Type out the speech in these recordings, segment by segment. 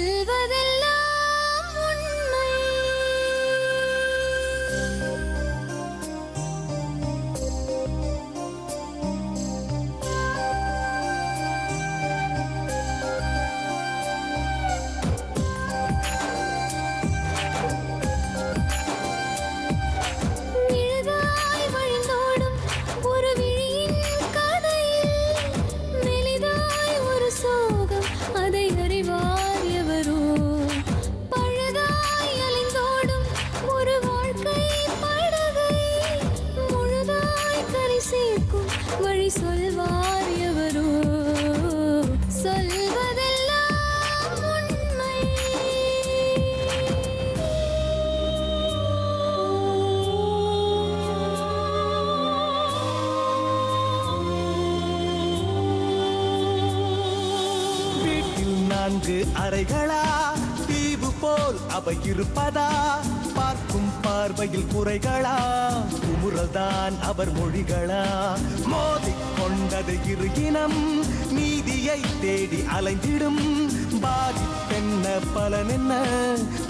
சொல்வதெல்லாம் உண்மை. நிழலாய் வழிந்தோடும் ஒரு விழியின் கதையில் மெலிதாய் ஒரு சோகம், அதை அறிவார் எவரோ. பழுதாய் அலைந்தோடும் ஒரு வாழ்க்கை படகை முழுதாய் கரை சேர்க்கும் வழி சொல்வார் எவரோ. சொல்வதெல்லாம் உண்மை. வீட்டில் 4 அறைகளா, தீவு போல் அவை இருப்பதா? பார்க்கும் பார்வையில் குறைகளா, குமுறல்தான் அவர் மொழிகளா? மோதிக்கொண்டது இரு இனம், நீதியை தேடி அலைந்திடும். பாதிப்பென்ன பலன் என்ன,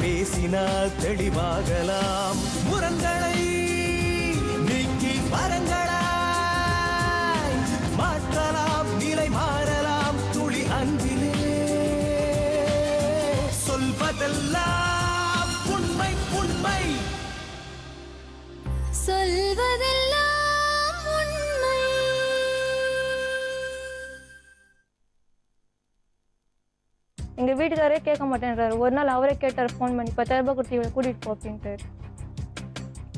பேசினால் தெளிவாகலாம். முரண்களை நீக்கி வரங்களாய் மாற்றலாம், நிலை மாறலாம் துளி அன்பிலே. சொல்வதெல்லாம் உண்மை உண்மை. சொல்வதெல்லாம் உண்மை. எங்க வீட்டுக்காரே கேட்க மாட்டேன்றாரு. ஒரு நாள் அவரே கேட்டார் ஃபோன் பண்ணி, 10,000 ரூபாய் கொடுத்து இவளை கூட்டிட்டு போ அப்படின்ட்டு.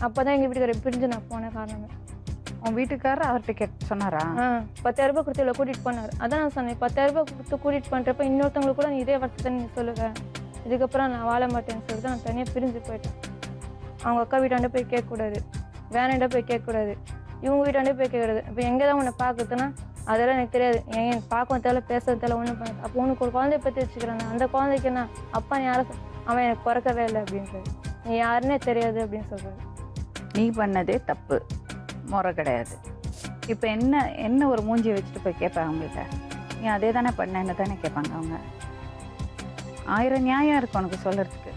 அப்பதான் எங்க வீட்டுக்காரரை பிரிஞ்சு நான் போன காரணமே. உன் வீட்டுக்காரர் அவர்கிட்ட கேட்க சொன்னாரா? 10,000 ரூபாய் கொடுத்து இவளை கூட்டிட்டு போனார். அதான் நான் சொன்னேன், 10,000 ரூபாய் கொடுத்து கூட்டிட்டு பண்றப்ப இன்னொருத்தவங்களுக்கு கூட நீ இதே வார்த்தை நீங்க சொல்லுவ, இதுக்கப்புறம் நான் வாழ மாட்டேன்னு சொல்லிட்டு நான் தனியாக பிரிஞ்சு போயிட்டேன். அவங்க அக்கா வீட்டாண்ட போய் கேட்கக்கூடாது, வேணாண்ட போய் கேட்கக்கூடாது, இவங்க வீட்டாண்டே போய் கேட்கக்கூடாது. இப்போ எங்கே தான் உன்னை பார்க்குதுன்னா அதெல்லாம் எனக்கு தெரியாது, என் பார்க்கவும் தேவை, பேசுறது தேவை, ஒன்றும் பண்ண. அப்போ உனக்கு ஒரு குழந்தைய பற்றி வச்சுக்கிறேன், அந்த குழந்தைக்கு என்ன அப்பா நீ யாரை, அவன் எனக்கு பிறக்கவே இல்லை அப்படின்றது, நீ யாருன்னே தெரியாது அப்படின்னு சொல்கிறாரு. நீ பண்ணதே தப்பு, முறை கிடையாது. இப்போ என்ன ஒரு மூஞ்சி வச்சுட்டு போய் கேட்பாங்க அவங்கள்ட்ட? நீ அதே தானே பண்ண, என்ன தானே கேட்பாங்க அவங்க. 1000 நியாயம் இருக்கு உனக்கு சொல்றதுக்கு.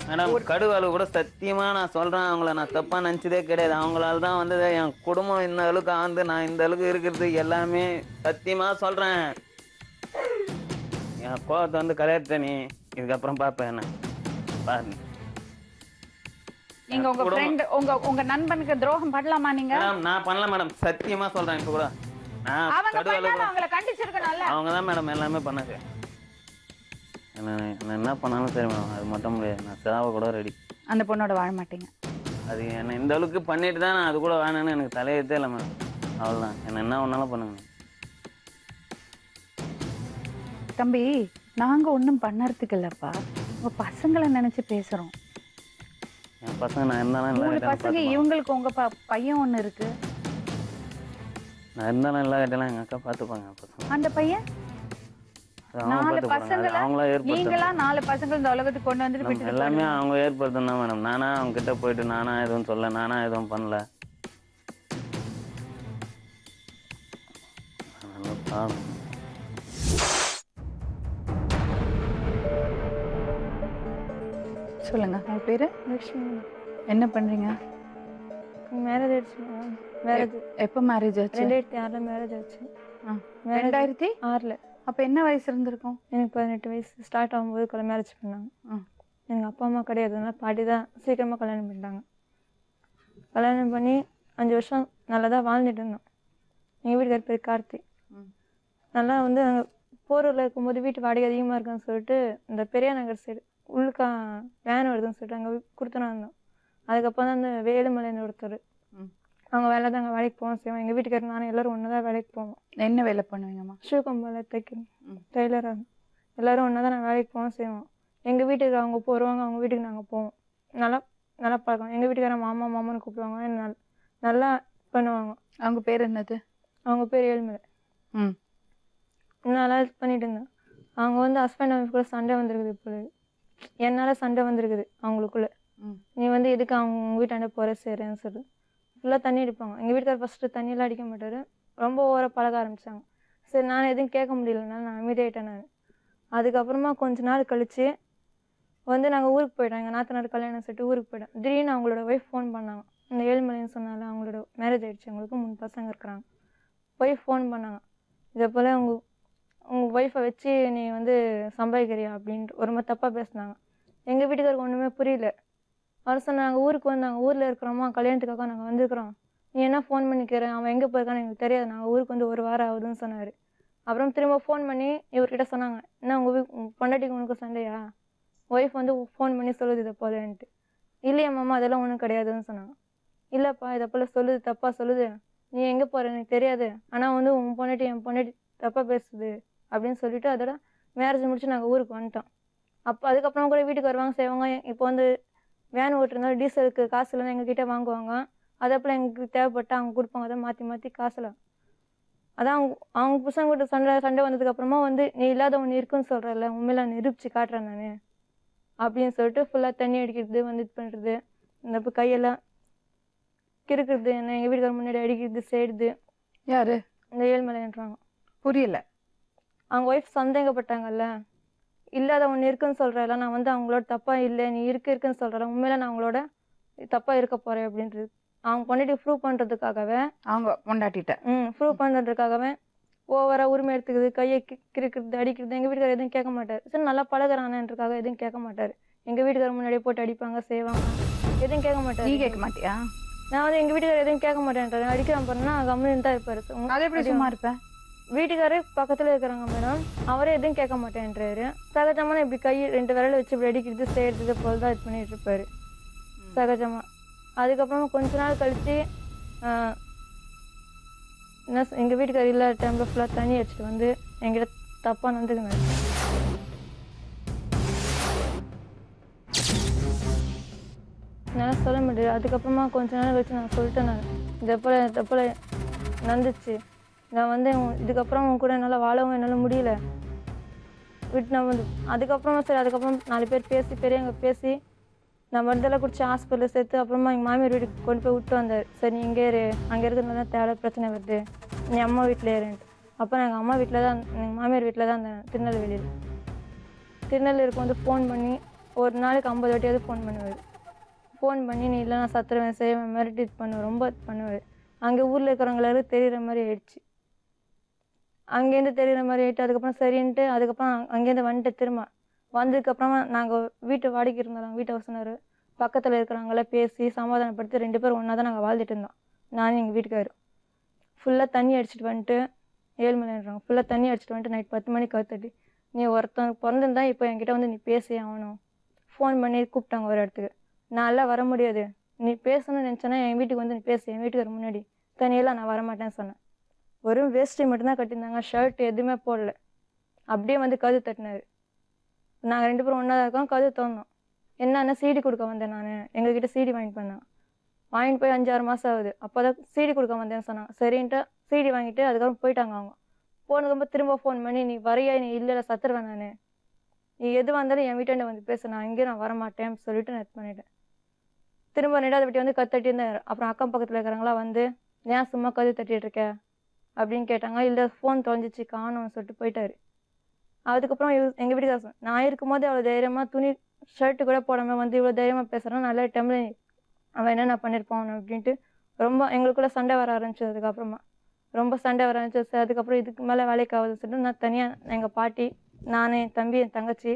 மேடம், கடுவாளு கூட சத்தியமா நான் சொல்றேன், அவங்கள நான் தப்பா நினைச்சதே கிடையாது. அவங்களால தான் வந்து என் குடும்பம் இந்த அளவுக்கு ஆந்து நான் இந்த அளவுக்கு இருக்கிறது எல்லாமே சத்தியமா சொல்றேன். என் கோவத்தை வந்து கலையத்த நீ இதுக்கப்புறம் பாப்ப என்ன பாருங்க. நீங்க உங்க ஃப்ரெண்ட் உங்க நண்பனுக்கு துரோகம் பண்ணலாமா நீங்க? மேடம் நான் பண்ணல மேடம், சத்தியமா சொல்றேன். இப்ப கூட நான் கடுவாளு கூட அவங்கள கண்டிச்சிருக்கணும்ல. அவங்க தான் மேடம் எல்லாமே பண்ணாங்க. என்ன என்ன பண்ணாலும் சரி மேடம், அது மட்டும் முடியாது. நான் சாவ கூட ரெடி. அந்த பொண்ணோட வாழ மாட்டீங்க? அது என்ன இந்த அளவுக்கு பண்ணிட்டு தான் நான் அது கூட வேணும்னு எனக்கு தலையெழுத்தே இல்லை மேடம். அவ்வளோதான், என்ன ஒன்றாலும் பண்ணுங்க தம்பி. நாங்க ஒன்றும் பண்ணறதுக்கு இல்லப்பா, உங்க பசங்களை நினைச்சு பேசுறோம். என் பசங்க நான் இருந்தாலும் 3 பசங்க, இவங்களுக்கு உங்க பையன் ஒண்ணு இருக்கு. நான் இருந்தாலும் எல்லா கேட்டாலும் எங்கள் அக்கா பார்த்துப்பாங்க. பசங்க அந்த பையன் 4 பசங்களை நீங்களா 4 பசங்க இந்த உலகத்துக்கு கொண்டு வந்துட்டு விட்டு எல்லாமே அவங்க ஏற்படுத்தணும் தான் மேடம். நானா அவங்க கிட்ட போயிட்டு நானா எதுவும் சொல்ல, நானா எதுவும் பண்ணல. சொல்லுங்க, உங்க பேரு? லட்சுமி. என்ன பண்றீங்க? மேரேஜ் ஆயிடுச்சு. மேரேஜ் எப்போ மேரேஜ் ஆச்சு? 2006 மேரேஜ் ஆச்சு. 2006. அப்ப என்ன வயசு இருந்திருக்கும்? எனக்கு 18 வயசு. ஸ்டார்ட் ஆகும்போது மேரேஜ் பண்ணாங்க. எங்கள் அப்பா அம்மா கிடையாது, அதனால பாட்டி தான் சீக்கிரமாக கல்யாணம் பண்ணிட்டாங்க. கல்யாணம் பண்ணி 5 வருஷம் நல்லா தான் வாழ்ந்துட்டு இருந்தோம். எங்கள் வீட்டுக்கார் பேர் கார்த்தி. நல்லா வந்து நாங்கள் போரூரில் இருக்கும்போது வீட்டு வாடகை அதிகமாக இருக்குன்னு சொல்லிட்டு இந்த பெரியா நகர் சைடு உள்ளுக்கா வேன் வருதுன்னு சொல்லிட்டு அங்கே கொடுத்துனா இருந்தோம். அதுக்கப்புறம் தான் இந்த வேலுமலைன்னு ஒருத்தர், அவங்க வேலை தான் அங்கே வேலைக்கு போவோம் செய்வோம். எங்கள் வீட்டுக்காரர் நானும் எல்லோரும் ஒன்று தான் வேலைக்கு போவோம். என்ன வேலை பண்ணுவீங்கம்மா? ஷூ கம்பெனியில் தைக்கணும், டெய்லராக. எல்லோரும் ஒன்றா தான் நாங்கள் வேலைக்கு போவோம் செய்வோம். எங்கள் வீட்டுக்கு அவங்க வருவாங்க, அவங்க வீட்டுக்கு நாங்கள் போவோம். நல்லா நல்லா பழக்கம். எங்கள் வீட்டுக்காரர் மாமா மாமான்னு கூப்பிடுவாங்க, நல்லா பண்ணுவாங்க. அவங்க பேர் என்னது? அவங்க பேர் ஏழுமலை. நல்லா பண்ணிட்டு இருந்தேன். அவங்க வந்து ஹஸ்பண்ட் ஒய்ஃப் கூட சண்டை வந்துருக்குது. இப்போ என்னால் சண்டை வந்துருக்குது அவங்களுக்குள்ள. நீ வந்து எதுக்கு அவங்க வீட்டாண்ட போகிற செய்கிறேன்னு சொல்லி ஃபுல்லாக தண்ணி அடிப்பாங்க. எங்கள் வீட்டுக்கார ஃபஸ்ட்டு தண்ணியெலாம் அடிக்க மாட்டார், ரொம்ப ஓவராக பழக ஆரம்பித்தாங்க. சரி நான் எதுவும் கேட்க முடியலனால நான் அமைதியாகிட்டேன். நான் அதுக்கப்புறமா கொஞ்ச நாள் கழிச்சு வந்து நாங்கள் ஊருக்கு போயிட்டோம். எங்கள் நாத்தனார் கல்யாணம் செட்டு ஊருக்கு போயிட்டோம். திடீர்னு அவங்களோட ஒய்ஃப் ஃபோன் பண்ணாங்க. இந்த ஏழுமலைன்னு சொன்னால அவங்களோட மேரேஜ் ஆகிடுச்சு, அவங்களுக்கு 3 பசங்க இருக்கிறாங்க. ஒய்ஃப் ஃபோன் பண்ணாங்க, இதே போல் உங்கள் ஒய்ஃபை வச்சு நீ வந்து சம்பாதிக்கிறியா அப்படின்ட்டு ஒரு மாதிரி தப்பாக பேசினாங்க. எங்கள் வீட்டுக்காருக்கு ஒன்றுமே புரியல. அவர் சொன்னாங்க, ஊருக்கு வந்தாங்க, ஊரில் இருக்கிறோமா, கல்யாணத்துக்காக நாங்கள் வந்துருக்குறோம், நீ என்ன ஃபோன் பண்ணிக்கிற, அவன் எங்கே போயிருக்கான்னு எனக்கு தெரியாது, நாங்கள் ஊருக்கு வந்து 1 வாரம் ஆகுதுன்னு சொன்னார். அப்புறம் திரும்ப ஃபோன் பண்ணி இவர்கிட்ட சொன்னாங்க, என்ன உங்கள் பொண்டாட்டிக்கு உனக்கு சண்டையா, ஒய்ஃப் வந்து ஃபோன் பண்ணி சொல்லுது இதை போலன்ட்டு. இல்லையா மாமா அதெல்லாம் ஒன்றும் கிடையாதுன்னு சொன்னாங்க. இல்லைப்பா இதை போல் சொல்லுது, தப்பாக சொல்லுது, நீ எங்கே போகிற எனக்கு தெரியாது, ஆனால் வந்து உன் பொண்டாட்டி என் பொண்டாட்டி தப்பாக பேசுது அப்படின்னு சொல்லிட்டு அதோட மேரேஜ் முடிச்சு நாங்கள் ஊருக்கு வந்துட்டோம். அப்போ அதுக்கப்புறம் கூட வீட்டுக்கு வருவாங்க செய்வாங்க. இப்போ வந்து வேன் ஓட்டுருந்தாலும் டீசலுக்கு காசு இல்லைன்னா எங்ககிட்ட வாங்குவாங்க. அதே போல் எங்களுக்கு தேவைப்பட்டால் அவங்க கொடுப்பாங்க. அதை மாற்றி மாற்றி காசுலாம் அதான் அவங்க புருஷங்கிட்ட சண்டை வந்ததுக்கப்புறமா வந்து நீ இல்லாத ஒன்று இருக்குன்னு சொல்கிறல்ல, உண்மையில நிரூபிச்சு காட்டுறேன் நான் அப்படின்னு சொல்லிட்டு ஃபுல்லாக தண்ணி அடிக்கிறது, வந்து இது பண்ணுறது, இந்த இப்போ கையெல்லாம் கிறுக்கிறது, என்ன எங்கள் வீட்டுக்கார முன்னாடி அடிக்கிறது செய்யுது. யாரு? இந்த ஏழ்மலைன்றாங்க. புரியல. அவங்க ஒய்ஃப் சந்தேகப்பட்டாங்கல்ல, இல்லாத ஒன்று இருக்குன்னு சொல்கிறல, நான் வந்து அவங்களோட தப்பாக இல்லை, நீ இருக்குன்னு சொல்கிறல, உண்மையில நான் அவங்களோட தப்பாக இருக்க போகிறேன் அப்படின்றது அவங்க பொண்டாட்டி ப்ரூவ் பண்ணுறதுக்காகவே, அவங்க பொண்டாட்டிட்ட ப்ரூவ் பண்ணுறதுக்காகவே ஓவராக உரிமை எடுத்துக்குது, கையை கிறுக்கிறது, அடிக்கிறது. எங்கள் வீட்டுக்காரர் எதுவும் கேட்க மாட்டார். சரி நல்லா பழகிறானன்றதுக்காக எதுவும் கேட்க மாட்டார். எங்கள் வீட்டுக்காரர் முன்னாடியே போட்டு அடிப்பாங்க செய்வாங்க, எதுவும் கேட்க மாட்டார். நீ கேட்க மாட்டியா? நான் வந்து எங்கள் வீட்டுக்காரர் எதுவும் கேட்க மாட்டேன்றது, அடிக்கிறான் பாருன்னா கம்முன்னு தான் இருப்பார். அது எப்படி சும்மா இருப்பேன்? வீட்டுக்காரர் பக்கத்தில் இருக்கிறாங்க மேடம், அவரே எதுவும் கேட்க மாட்டேன்றாரு. சகஜமாக இப்படி கை 2 விரலை வச்சு இப்படி அடிக்கிறது செய்கிறது போல் தான் இது பண்ணிட்டு இருப்பாரு சகஜமாக. அதுக்கப்புறமா கொஞ்ச நாள் கழித்து என்ன எங்கள் வீட்டுக்காரர் இல்லாத டைமில் ஃபுல்லாக தண்ணி அடிச்சுட்டு வந்து என்கிட்ட தப்பாக நடந்துக்குனாரு. என்னால் சொல்ல முடியாது. அதுக்கப்புறமா கொஞ்ச நாள் கழிச்சு நான் சொல்லிட்டேன், நான் இதை போல் நடந்துச்சு, நான் வந்து இதுக்கப்புறம் உன் கூட என்னால் வாழவும் என்னால் முடியல விட்டு நான் வந்து. அதுக்கப்புறமா சரி, அதுக்கப்புறம் 4 பேர் பேசி பெரியவங்க பேசி நான் மருந்தெல்லாம் குடிச்சு ஹாஸ்பிட்டலில் சேர்த்து அப்புறமா எங்கள் மாமியார் வீட்டுக்கு கொண்டு போய் விட்டு வந்தார். சரி நீ இங்கே இரு, அங்கே இருக்கிறதுனால தேவை பிரச்சனை வருது, நீ அம்மா வீட்டில் இருன்ட்டு. அப்போ நான் எங்கள் அம்மா வீட்டில் தான், எங்கள் மாமியார் வீட்டில் தான் இருந்தேன் திருநெல்வேலியில். திருநெல்வேலிக்கு வந்து ஃபோன் பண்ணி ஒரு நாளைக்கு 50 வாட்டியாவது ஃபோன் பண்ணுவார். ஃபோன் பண்ணி நீ இல்லை நான் சத்துருவேன் செய்வேன் மிரட்டி இது பண்ணுவேன், ரொம்ப இது பண்ணுவார். அங்கே ஊரில் இருக்கிறவங்களாரும் தெரிகிற மாதிரி ஆயிடுச்சு. அங்கேருந்து தெரிகிற மாதிரி ஆகிட்டு அதுக்கப்புறம் சரின்ட்டு அதுக்கப்புறம் அங்கேருந்து வந்துட்டு திரும்ப வந்ததுக்கப்புறமா நாங்கள் வீட்டு வாடகைக்கு இருந்தோம். வீட்டு வசனர் பக்கத்தில் இருக்கிறவங்களாம் பேசி சமாதானப்படுத்தி 2 பேரும் ஒன்றா தான் நாங்கள் வாழ்ந்துட்டு இருந்தோம். நானும் எங்கள் வீட்டுக்காரர் ஃபுல்லாக தண்ணி அடிச்சுட்டு வந்துட்டு ஏழ்மலைன்றாங்க, ஃபுல்லாக தண்ணி அடிச்சுட்டு வந்துட்டு நைட் 10 மணிக்கு கற்றுட்டு நீ ஒருத்தன் பிறந்திருந்தா இப்போ என்கிட்ட வந்து நீ பேசி ஆகணும். ஃபோன் பண்ணி கூப்பிட்டாங்க ஒரு இடத்துக்கு. நான் எல்லாம் வர முடியாது, நீ பேசணும்னு நினச்சேன்னா என் வீட்டுக்கு வந்து நீ பேசு, என் வீட்டுக்காரர் முன்னாடி தனியெல்லாம் நான் வரமாட்டேன்னு சொன்னேன். வெறும் வேஷ்டி மட்டும்தான் கட்டியிருந்தாங்க, ஷர்ட் எதுவுமே போடல. அப்படியே வந்து கது தட்டினார். நாங்கள் 2 பேரும் ஒன்றா தான் இருக்கோம். கது தோணும் என்னன்னா சீடி கொடுக்க வந்தேன் நான், எங்ககிட்ட சீடி வாங்கிட்டு பண்ணேன். வாங்கிட்டு போய் 5-6 மாதம் ஆகுது. அப்போ தான் சீடி கொடுக்க வந்தேன்னு சொன்னாங்க. சரின்ட்டு சீடி வாங்கிட்டு அதுக்கப்புறம் போயிட்டாங்க. அவங்க போனதுக்கப்புறம் திரும்ப ஃபோன் பண்ணி நீ வரையா, நீ இல்லை சத்துருவேன் நான், நீ எது வந்தாலும் என் வீட்டாண்ட வந்து பேச, நான் எங்கேயும் நான் வரமாட்டேன்னு சொல்லிட்டு நான் இது பண்ணிட்டேன். திரும்ப 2வது வாட்டி வந்து கத்தட்டி இருந்தேன். அப்புறம் அக்கம் பக்கத்தில் இருக்கிறவங்களாம் வந்து ஏன் சும்மா கது தட்டிட்டு இருக்க அப்படின்னு கேட்டாங்க. இல்லை ஃபோன் தொலைஞ்சிச்சு காணும்னு சொல்லிட்டு போயிட்டாரு. அதுக்கப்புறம் எங்கள் வீட்டுக்கார நான் இருக்கும்போது அவ்வளோ தைரியமாக துணி ஷர்ட்டு கூட போடாமல் வந்து இவ்வளோ தைரியமாக பேசுகிறான், நல்ல டைமில் அவன் என்னென்ன பண்ணியிருப்பான் அப்படின்ட்டு ரொம்ப எங்களுக்குள்ளே சண்டை வர ஆரம்பிச்சது. அதுக்கப்புறமா ரொம்ப சண்டை வர ஆரம்பிச்சு. அதுக்கப்புறம் இதுக்கு மேலே வேலைக்கு ஆகுதுன்னு சொல்லிட்டு நான் தனியாக எங்கள் பாட்டி, நான், என் தம்பி, என் தங்கச்சி,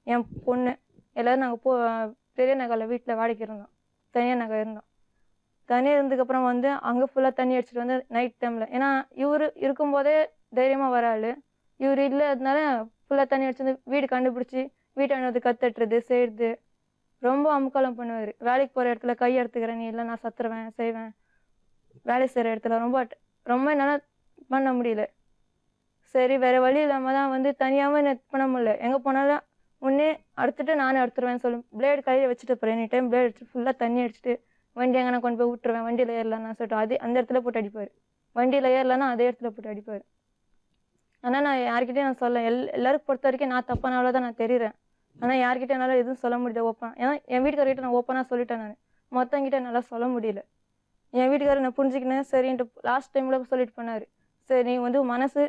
என் பொண்ணு எல்லோரும் நாங்கள் பெரிய நகரில் வீட்டில் வாடகைக்கு இருந்தோம். தனியாக நாங்கள் இருந்தோம். தனியாக இருந்ததுக்கப்புறம் வந்து அங்கே ஃபுல்லாக தண்ணி அடிச்சுட்டு வந்து நைட் டைமில், ஏன்னா இவர் இருக்கும்போதே தைரியமாக வராள், இவர் இல்லாததுனால ஃபுல்லாக தண்ணி அடிச்சு வீடு கண்டுபிடிச்சி வீட்டை வந்து கத்தட்டுறது செய்கிறது ரொம்ப அமுக்காலம் பண்ணுவார். வேலைக்கு போகிற இடத்துல கை எடுத்துக்கிறேன், நீ இல்லை நான் சத்துருவேன் செய்வேன், வேலை செய்கிற இடத்துல ரொம்ப என்னால் பண்ண முடியல. சரி வேறு வழி இல்லாமல் தான் வந்து தனியாகவும் நெட் பண்ண முடியல. எங்கே போனாலும் முன்னே அடுத்துட்டு நானே எடுத்துருவேன்னு சொல்லி பிளேடு கையில் வச்சுட்டு போகிறேன். எனி டைம் பிளேடு அடிச்சு ஃபுல்லாக தண்ணி அடிச்சுட்டு வண்டி எங்கே நான் கொண்டு போய் விட்டுருவேன், வண்டியில் ஏறலான்னு சொல்லிட்டு அந்த இடத்துல போட்டு அடிப்பார். வண்டியில் ஏறலான்னா அதே இடத்துல போட்டு அடிப்பார். ஆனால் நான் யார்கிட்டையும் நான் சொல்ல, எல்லாருக்கும் பொறுத்த வரைக்கும் நான் தப்பானால தான் நான் தெரிகிறேன். ஆனால் யார்கிட்ட என்னால் எதுவும் சொல்ல முடியல ஓப்பன். ஏன்னா என் வீட்டுக்காரர்கிட்ட நான் ஓப்பனாக சொல்லிட்டேன், நான் மொத்தங்கிட்ட என்னால் சொல்ல முடியல. என் வீட்டுக்காரர் நான் புரிஞ்சுக்கினேன் சரின்ட்டு லாஸ்ட் டைமில் சொல்லிட்டு போனார், சரி நீ வந்து மனசு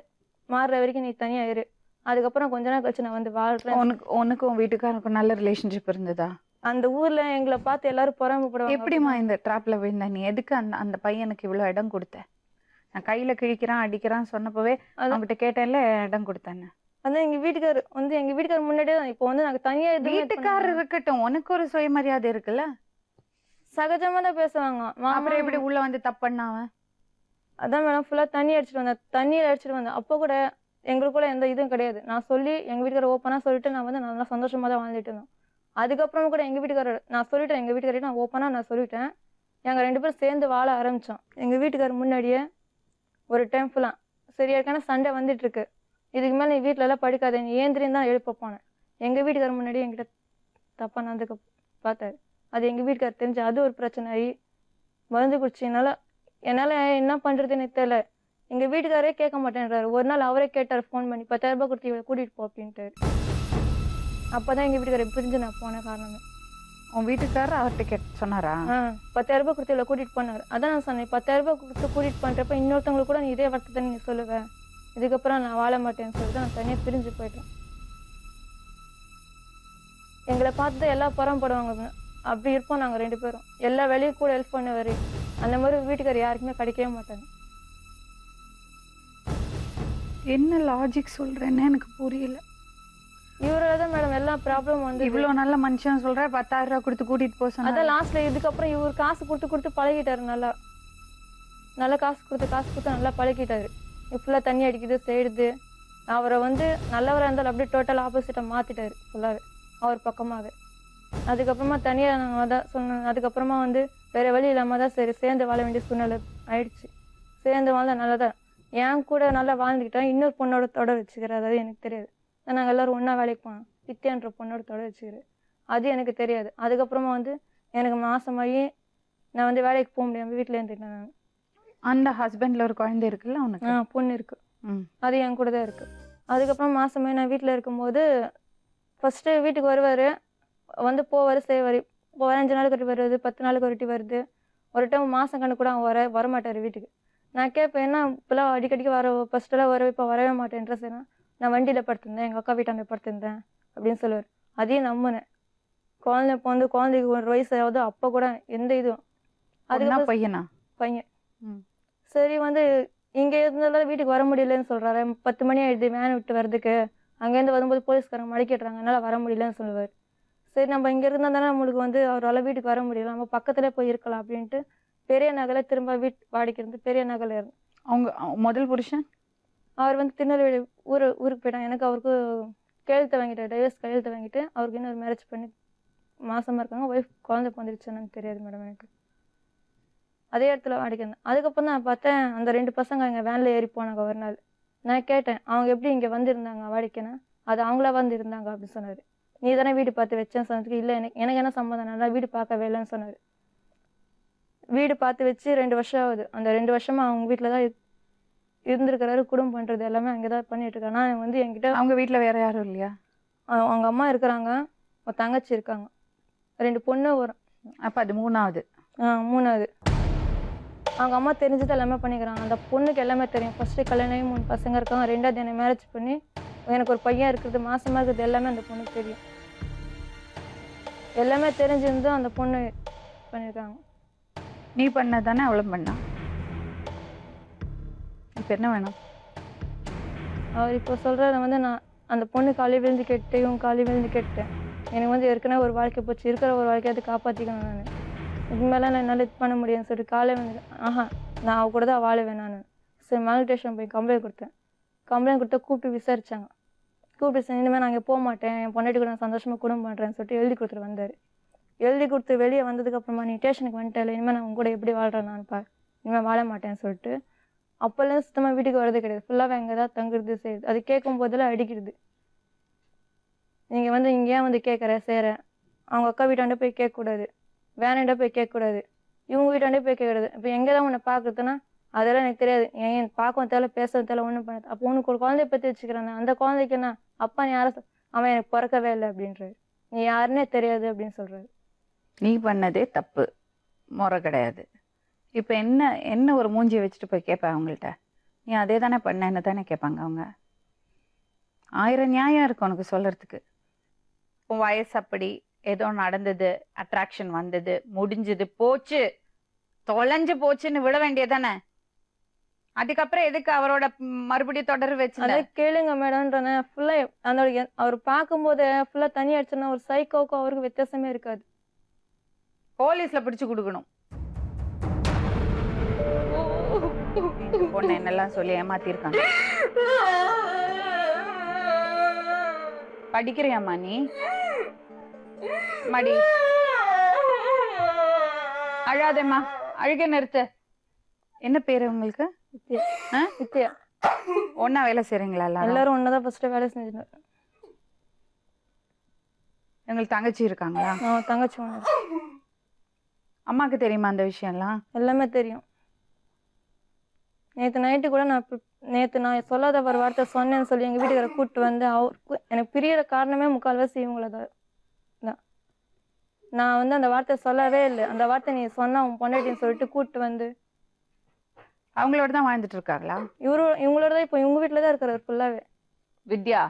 மாறுற வரைக்கும் நீ தனியாக இரு, அதுக்கப்புறம் கொஞ்ச நாள் கழிச்சு நான் வந்து வாழ்றேன். உனக்கும் வீட்டுக்காரருக்கும் நல்ல ரிலேஷன்ஷிப் இருந்ததா? அந்த ஊர்ல எங்களை பார்த்து எல்லாரும் பொறாமைப்படுவாங்க. எப்படிம்மா இந்த ட்ராப்ல விழுந்த நீ? எதுக்கு அந்த அந்த பையனுக்கு இவ்வளவு இடம் கொடுத்த? நான் கையில கிழிக்கிறான் அடிக்கிறான்னு சொன்னப்பவே அவங்ககிட்ட கேட்டேன்ல இடம் கொடுத்தேன்னு. வந்து எங்க வீட்டுக்காரர் முன்னாடியே தான். இப்போ வந்து நாங்க தனியா வீட்டுக்காரர் இருக்கட்டும், உனக்கு ஒரு சுயமரியாதை இருக்குல்ல, சகஜமா தான் பேசுவாங்க. அப்புறம் எப்படி உள்ள வந்து தப்புன்னாவ? அதான் மேடம் ஃபுல்லா தண்ணியில அடிச்சிட்டு வந்தேன். அப்போ கூட எங்களுக்குள்ள எந்த இதுவும் கிடையாது. நான் சொல்லி எங்க வீட்டுக்காரர் ஓப்பனா சொல்லிட்டு நான் வந்து நல்லா சந்தோஷமா தான் வாழ்ந்துட்டு இருந்தோம். அதுக்கப்புறம் கூட எங்க வீட்டுக்காரர் நான் சொல்லிட்டேன், எங்க வீட்டுக்காரர் நான் ஓப்பனா நான் சொல்லிட்டேன். எங்க 2 பேரும் சேர்ந்து வாழ ஆரம்பிச்சோம். எங்க வீட்டுக்காரர் முன்னாடியே ஒரு டைம் ஃபுல்லா சரியான சண்டை வந்துட்டு இருக்கு. இதுக்கு மேல நீ வீட்டுல எல்லாம் படிக்காத, நீ ஏந்திரின்னு தான் எழுப்ப போனேன். எங்க வீட்டுக்காரர் முன்னாடி என்கிட்ட தப்பா நடந்துக்க பார்த்தாரு. அது எங்க வீட்டுக்காரர் தெரிஞ்சு அது ஒரு பிரச்சனை ஆகி மருந்து குடிச்சு என்னால என்ன பண்றதுன்னு எனக்கு தெரியல. எங்க வீட்டுக்காரே கேட்க மாட்டேன்றாரு. ஒரு நாள் அவரே கேட்டார் ஃபோன் பண்ணி, 10,000 ரூபாய் கொடுத்து இவளை கூட்டிட்டு போ அப்படின்ட்டாரு. அப்பதான் எங்க வீட்டுக்காரர் பிரிஞ்சு நான் போன காரணமே. உன் வீட்டுக்காரர் அவர்கிட்ட சொன்னாரா? 10,000 ரூபாய் கொடுத்து இவளை கூட்டிட்டு போனாரு. அதான் நான் சொன்னேன், 10,000 ரூபாய் கொடுத்து கூட்டிட்டு பண்றப்ப இன்னொருத்தவங்களுக்கு கூட நீ இதே வார்த்தை நீ சொல்லுவேன், இதுக்கப்புறம் நான் வாழ மாட்டேன்னு சொல்லிட்டு நான் தனியா பிரிஞ்சு போயிட்டேன். எங்களை பார்த்து எல்லாம் புறம்படுவாங்க. அப்படி இருப்போம் நாங்க 2 பேரும். எல்லா வேலையும் கூட ஹெல்ப் பண்ணுவாரு. அந்த மாதிரி வீட்டுக்காரர் யாருக்குமே கிடைக்கவே மாட்டாங்க. என்ன லாஜிக் சொல்றேன்னு எனக்கு புரியல. இவராலதான் மேடம் எல்லா ப்ராப்ளம் வந்து. இவ்வளவு நல்ல மனுஷன் சொல்ற, 10,000 ரூபாய் கொடுத்து கூட்டிட்டு போக சொன்னா. அதான் லாஸ்ட்ல இதுக்கப்புறம் இவர் காசு கொடுத்து பழகிட்டாரு. நல்லா காசு கொடுத்து நல்லா பழகிட்டாரு. ஃபுல்லா தண்ணி அடிக்குது செய்யுது. அவரை வந்து நல்லவராக இருந்தாலும் அப்படியே டோட்டல் ஆப்போசிட்டா மாத்திட்டாரு ஃபுல்லாவே அவர் பக்கமாவே. அதுக்கப்புறமா தனியா நான் தான் சொன்னேன். அதுக்கப்புறமா வந்து வேற வழி இல்லாம தான் சரி சேர்ந்து வாழ வேண்டிய சூழ்நிலை ஆயிடுச்சு. சேர்ந்து வாழ்ந்தா நல்லதான். என் கூட நல்லா வாழ்ந்துக்கிட்டா இன்னொரு பொண்ணோட தொடர் வச்சுக்கிறேன். அதாவது எனக்கு தெரியாது. நாங்கள் எல்லாரும் ஒன்றா வேலைக்கு போனோம். வித்யான்ற பொண்ணோட தொடர் வச்சுக்கிறேன். அது எனக்கு தெரியாது. அதுக்கப்புறமா வந்து எனக்கு மாசமாகி நான் வந்து வேலைக்கு போக முடியாமல் வீட்டில் இருந்துட்டேன் நான். அந்த ஹஸ்பண்ட்ல ஒரு குழந்தை இருக்குல்ல உனக்கு? பொண்ணு இருக்கு. அது என் கூட தான் இருக்கு. அதுக்கப்புறம் மாசமாகி நான் வீட்டில் இருக்கும்போது ஃபர்ஸ்ட் வீட்டுக்கு வருவார், வந்து போவார் செய்வார். இப்போ 5 நாளுக்கு ஒரு வருது, 10 நாளுக்கு ஒரு வருது. ஒரு டைம் மாதம் கணக்கு கூட அவன் வரமாட்டார் வீட்டுக்கு. நான் கேட்பேன், என்ன இப்போலாம் அடிக்கடிக்கு ஃபர்ஸ்டெல்லாம் இப்போ வரவே மாட்டேன்ற சரி. நான் வண்டியில் படுத்திருந்தேன், எங்கள் அக்கா வீட்டாண்ட படுத்திருந்தேன் அப்படின்னு சொல்லுவார். அதையும் நம்பினேன். இப்போ வந்து குழந்தைக்கு 1 வயசு ஆகுது, அப்போ கூட எந்த இதுவும். அதுக்கு பையன் சரி வந்து இங்கே இருந்தாலும் வீட்டுக்கு வர முடியலன்னு சொல்கிறாரு. 10 மணி ஆயிடுது வேன் விட்டு வர்றதுக்கு. அங்கேருந்து வரும்போது போலீஸ்காரங்க மடக்கிடுறாங்க, என்னால் வர முடியலன்னு சொல்லுவார். சரி நம்ம இங்கே இருந்தால் தானே நம்மளுக்கு வந்து அவரால் வீட்டுக்கு வர முடியல, நம்ம பக்கத்துலேயே போய் இருக்கலாம் அப்படின்ட்டு பெரிய நகரில் திரும்ப வாடகைக்கு இருந்து பெரிய நகரில் இருந்து. அவங்க முதல் புருஷன் அவர் வந்து திருநெல்வேலி ஊருக்கு போயிட்டாங்க. எனக்கு அவருக்கு கையெழுத்து வாங்கிட்டார், டைவர்ஸ் கையெழுத்து வாங்கிட்டு அவருக்கு இன்னொரு மேரேஜ் பண்ணி மாசமாக இருக்காங்க. ஒய்ஃப் குழந்தை வந்துருச்சுன்னு தெரியாது மேடம் எனக்கு. அதே இடத்துல வாடகை இருந்தேன். அதுக்கப்புறம் தான் நான் பார்த்தேன் அந்த 2 பசங்க எங்கள் வேனில் ஏறி போனாங்க ஒரு நாள். நான் கேட்டேன், அவங்க எப்படி இங்கே வந்துருந்தாங்க வாடகைக்குன்னா? அது அவங்களா வந்து இருந்தாங்க அப்படின்னு சொன்னார். நீ தானே வீடு பார்த்து வச்சேன்னு சொன்னதுக்கு, இல்லை எனக்கு என்ன சம்மந்தம், நல்லா வீடு பார்க்கவே இல்லைன்னு சொன்னார். வீடு பார்த்து வச்சு 2 வருஷம் ஆகுது. அந்த 2 வருஷமா அவங்க வீட்டில் தான் இருந்திருக்கிறாரு. குடும்பம் பண்ணுறது எல்லாமே அங்கே தான் பண்ணிட்டு இருக்காங்க. ஆனால் வந்து என்கிட்ட அவங்க வீட்டில் வேற யாரும் இல்லையா? அவங்க அம்மா இருக்கிறாங்க, ஒரு தங்கச்சி இருக்காங்க, 2 பொண்ணு வரும். அப்போ அது 3வது. 3வது. அவங்க அம்மா தெரிஞ்சது எல்லாமே பண்ணிக்கிறாங்க. அந்த பொண்ணுக்கு எல்லாமே தெரியும். ஃபர்ஸ்ட்டு கல்யாணம் 3 பசங்க இருக்காங்க. 2வது என்னை மேரேஜ் பண்ணி எனக்கு ஒரு பையன் இருக்கிறது, மாசமாக இருக்கிறது எல்லாமே அந்த பொண்ணுக்கு தெரியும். எல்லாமே தெரிஞ்சிருந்து அந்த பொண்ணு பண்ணியிருக்காங்க. நீ பண்ண தானே அவளும் பண்ணா? இப்போ என்ன வேணும்? அவர் இப்போ சொல்கிறத வந்து நான் அந்த பொண்ணு காலி விழுந்து கேட்டு இவங்க காலி விழுந்து கேட்டேன். எனக்கு வந்து ஏற்கனவே ஒரு வாழ்க்கை போச்சு, இருக்கிற ஒரு வாழ்க்கையாவது காப்பாற்றிக்கணும். நான் இதுக்கு மேலே நான் என்னால் இது பண்ண முடியும்னு சொல்லிட்டு காலையில் வந்து நான் அவ கூட தான் வாழுவேன் நான். சரி மால்டேஷன் போய் கம்ப்ளைண்ட் கொடுத்தேன். கம்ப்ளைண்ட் கொடுத்தா கூப்பிட்டு விசாரிச்சாங்க. கூப்பிட்டு இனிமேல் நான் இங்கே போக மாட்டேன், என் பொண்டாட்டி கூட நான் சந்தோஷமாக குடும்பம் பண்ணுறேன்னு சொல்லிட்டு எழுதி கொடுத்துட்டு வந்தார். எழுதி கொடுத்து வெளியே வந்ததுக்கப்புறமா நீ ஸ்டேஷனுக்கு வந்துட்டேன், இனிமேல் நான் உங்க கூட எப்படி வாழ்கிறேன் நான் இனிமேல் வாழ மாட்டேன்னு சொல்லிட்டு அப்போல்லாம் சுத்தமாக வீட்டுக்கு வரது கிடையாது. ஃபுல்லாக எங்கே தான் தங்குறது செய்யுது. அது கேட்கும் போதெல்லாம் அடிக்கிறது. நீங்கள் வந்து இங்கே ஏன் வந்து கேட்குற செய்கிற, அவங்க அக்கா வீட்டாண்டே போய் கேட்கக்கூடாது, வேணாண்டே போய் கேட்கக்கூடாது, இவங்க வீட்டாண்டே போய் கேட்கக்கூடாது. இப்போ எங்கே தான் உன்னை பார்க்குறதுன்னா அதெல்லாம் எனக்கு தெரியாது, ஏன் பார்க்கவும் தேவை பேசுறது தேவை ஒன்றும் பண்ணது. அப்போ உனக்கு ஒரு குழந்தைய பற்றி வச்சுக்கிறாங்க, அந்த குழந்தைக்கு என்ன அப்பா நீ யாரை அவன் எனக்கு பிறக்கவே இல்லை அப்படின்றாரு, நீ யாருன்னே தெரியாது அப்படின்னு சொல்கிறாரு. நீ பண்ணதே தப்பு, முறை கிடையாது. இப்போ என்ன ஒரு மூஞ்சியை வச்சுட்டு போய் கேட்பேன் அவங்கள்ட்ட? நீ அதே தானே பண்ணேன்னு தானே கேட்பாங்க அவங்க. 1000 நியாயம் இருக்கு உனக்கு சொல்றதுக்கு. உன் வயசு அப்படி, ஏதோ நடந்தது, அட்ராக்ஷன் வந்தது, முடிஞ்சது, போச்சு, தொலைஞ்சு போச்சுன்னு விட வேண்டியதானே? அதுக்கப்புறம் எதுக்கு அவரோட மறுபடியும் தொடர் வச்சு? அதை கேளுங்க மேடம்ன்றேன். ஃபுல்லா அந்த அவர் பார்க்கும்போது ஃபுல்லா தண்ணி அடிச்சுன்னா ஒரு சைக்கோக்கும் அவருக்கு வித்தியாசமே இருக்காது. போலீஸ்ல பிடிச்சு கொடுக்கணும். இந்த பொண்ணு என்னெல்லாம் சொல்லி ஏமாத்திருக்காங்க. படிக்கிறியாம்மா நீ? மடி அழாதேம்மா, அழுக நிறுத்து. என்ன பேரு உங்களுக்கு? வித்யா. ஒன்னா வேலை செய்றீங்களா? எல்லாரும் ஒன்னதான் ஃபர்ஸ்ட் வேலை செஞ்சுட்டு. உங்களுக்கு தங்கச்சி இருக்காங்களா? தங்கச்சி ஒண்ணு. அம்மாக்கு தெரியுமா அந்த விஷயம்லாம்? எல்லாமே தெரியும். நேற்று நைட்டு கூட நான் சொல்லாத ஒரு வார்த்தை சொன்னேன்னு சொல்லி எங்கள் வீட்டுக்கார கூப்பிட்டு வந்து அவருக்கு எனக்கு பிரியற காரணமே முக்கால்வாசி இவங்கள தான். நான் வந்து அந்த வார்த்தை சொல்லவே இல்லை. அந்த வார்த்தை நீ சொன்னா உன் பொண்டாட்டின்னு சொல்லிட்டு கூப்பிட்டு வந்து அவங்களோட தான் வாழ்ந்துட்டு இருக்காங்களா? இவங்களோட தான் இப்போ இவங்க வீட்டில் தான் இருக்கிறார் ஃபுல்லாவே. வித்யா,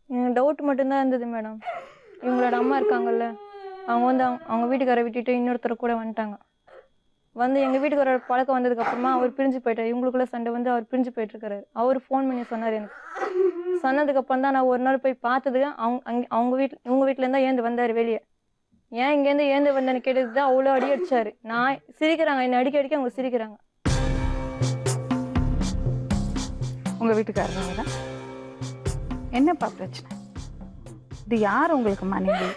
எனக்கு டவுட் மட்டும்தான் இருந்தது மேடம். இவங்களோட அம்மா இருக்காங்கல்ல, அவங்க வந்து அவங்க வீட்டுக்காரை விட்டுட்டு இன்னொருத்தர் கூட வந்துட்டாங்க. வந்து எங்கள் வீட்டுக்காரோட பழக்கம் வந்ததுக்கு அப்புறமா அவர் பிரிஞ்சு போயிட்டார். இவங்களுக்குள்ள சண்டை வந்து அவர் பிரிஞ்சு போயிட்டு இருக்காரு. அவர் ஃபோன் பண்ணி சொன்னார் எனக்கு. சொன்னதுக்கு அப்புறம் தான் நான் ஒரு நாள் போய் பார்த்ததுக்கு இவங்க வீட்டுல இருந்தா ஏந்து வந்தாரு வெளியே. ஏன் இங்கேருந்து ஏந்து வந்தேன்னு கேட்டது தான் அவ்வளோ அடி அடிச்சாரு. நான் சிரிக்கிறாங்க, என்னை அடிக்க அவங்க சிரிக்கிறாங்க. உங்க வீட்டுக்காரங்க என்னப்பா பிரச்சனை? இது யார் உங்களுக்கு மனைவி?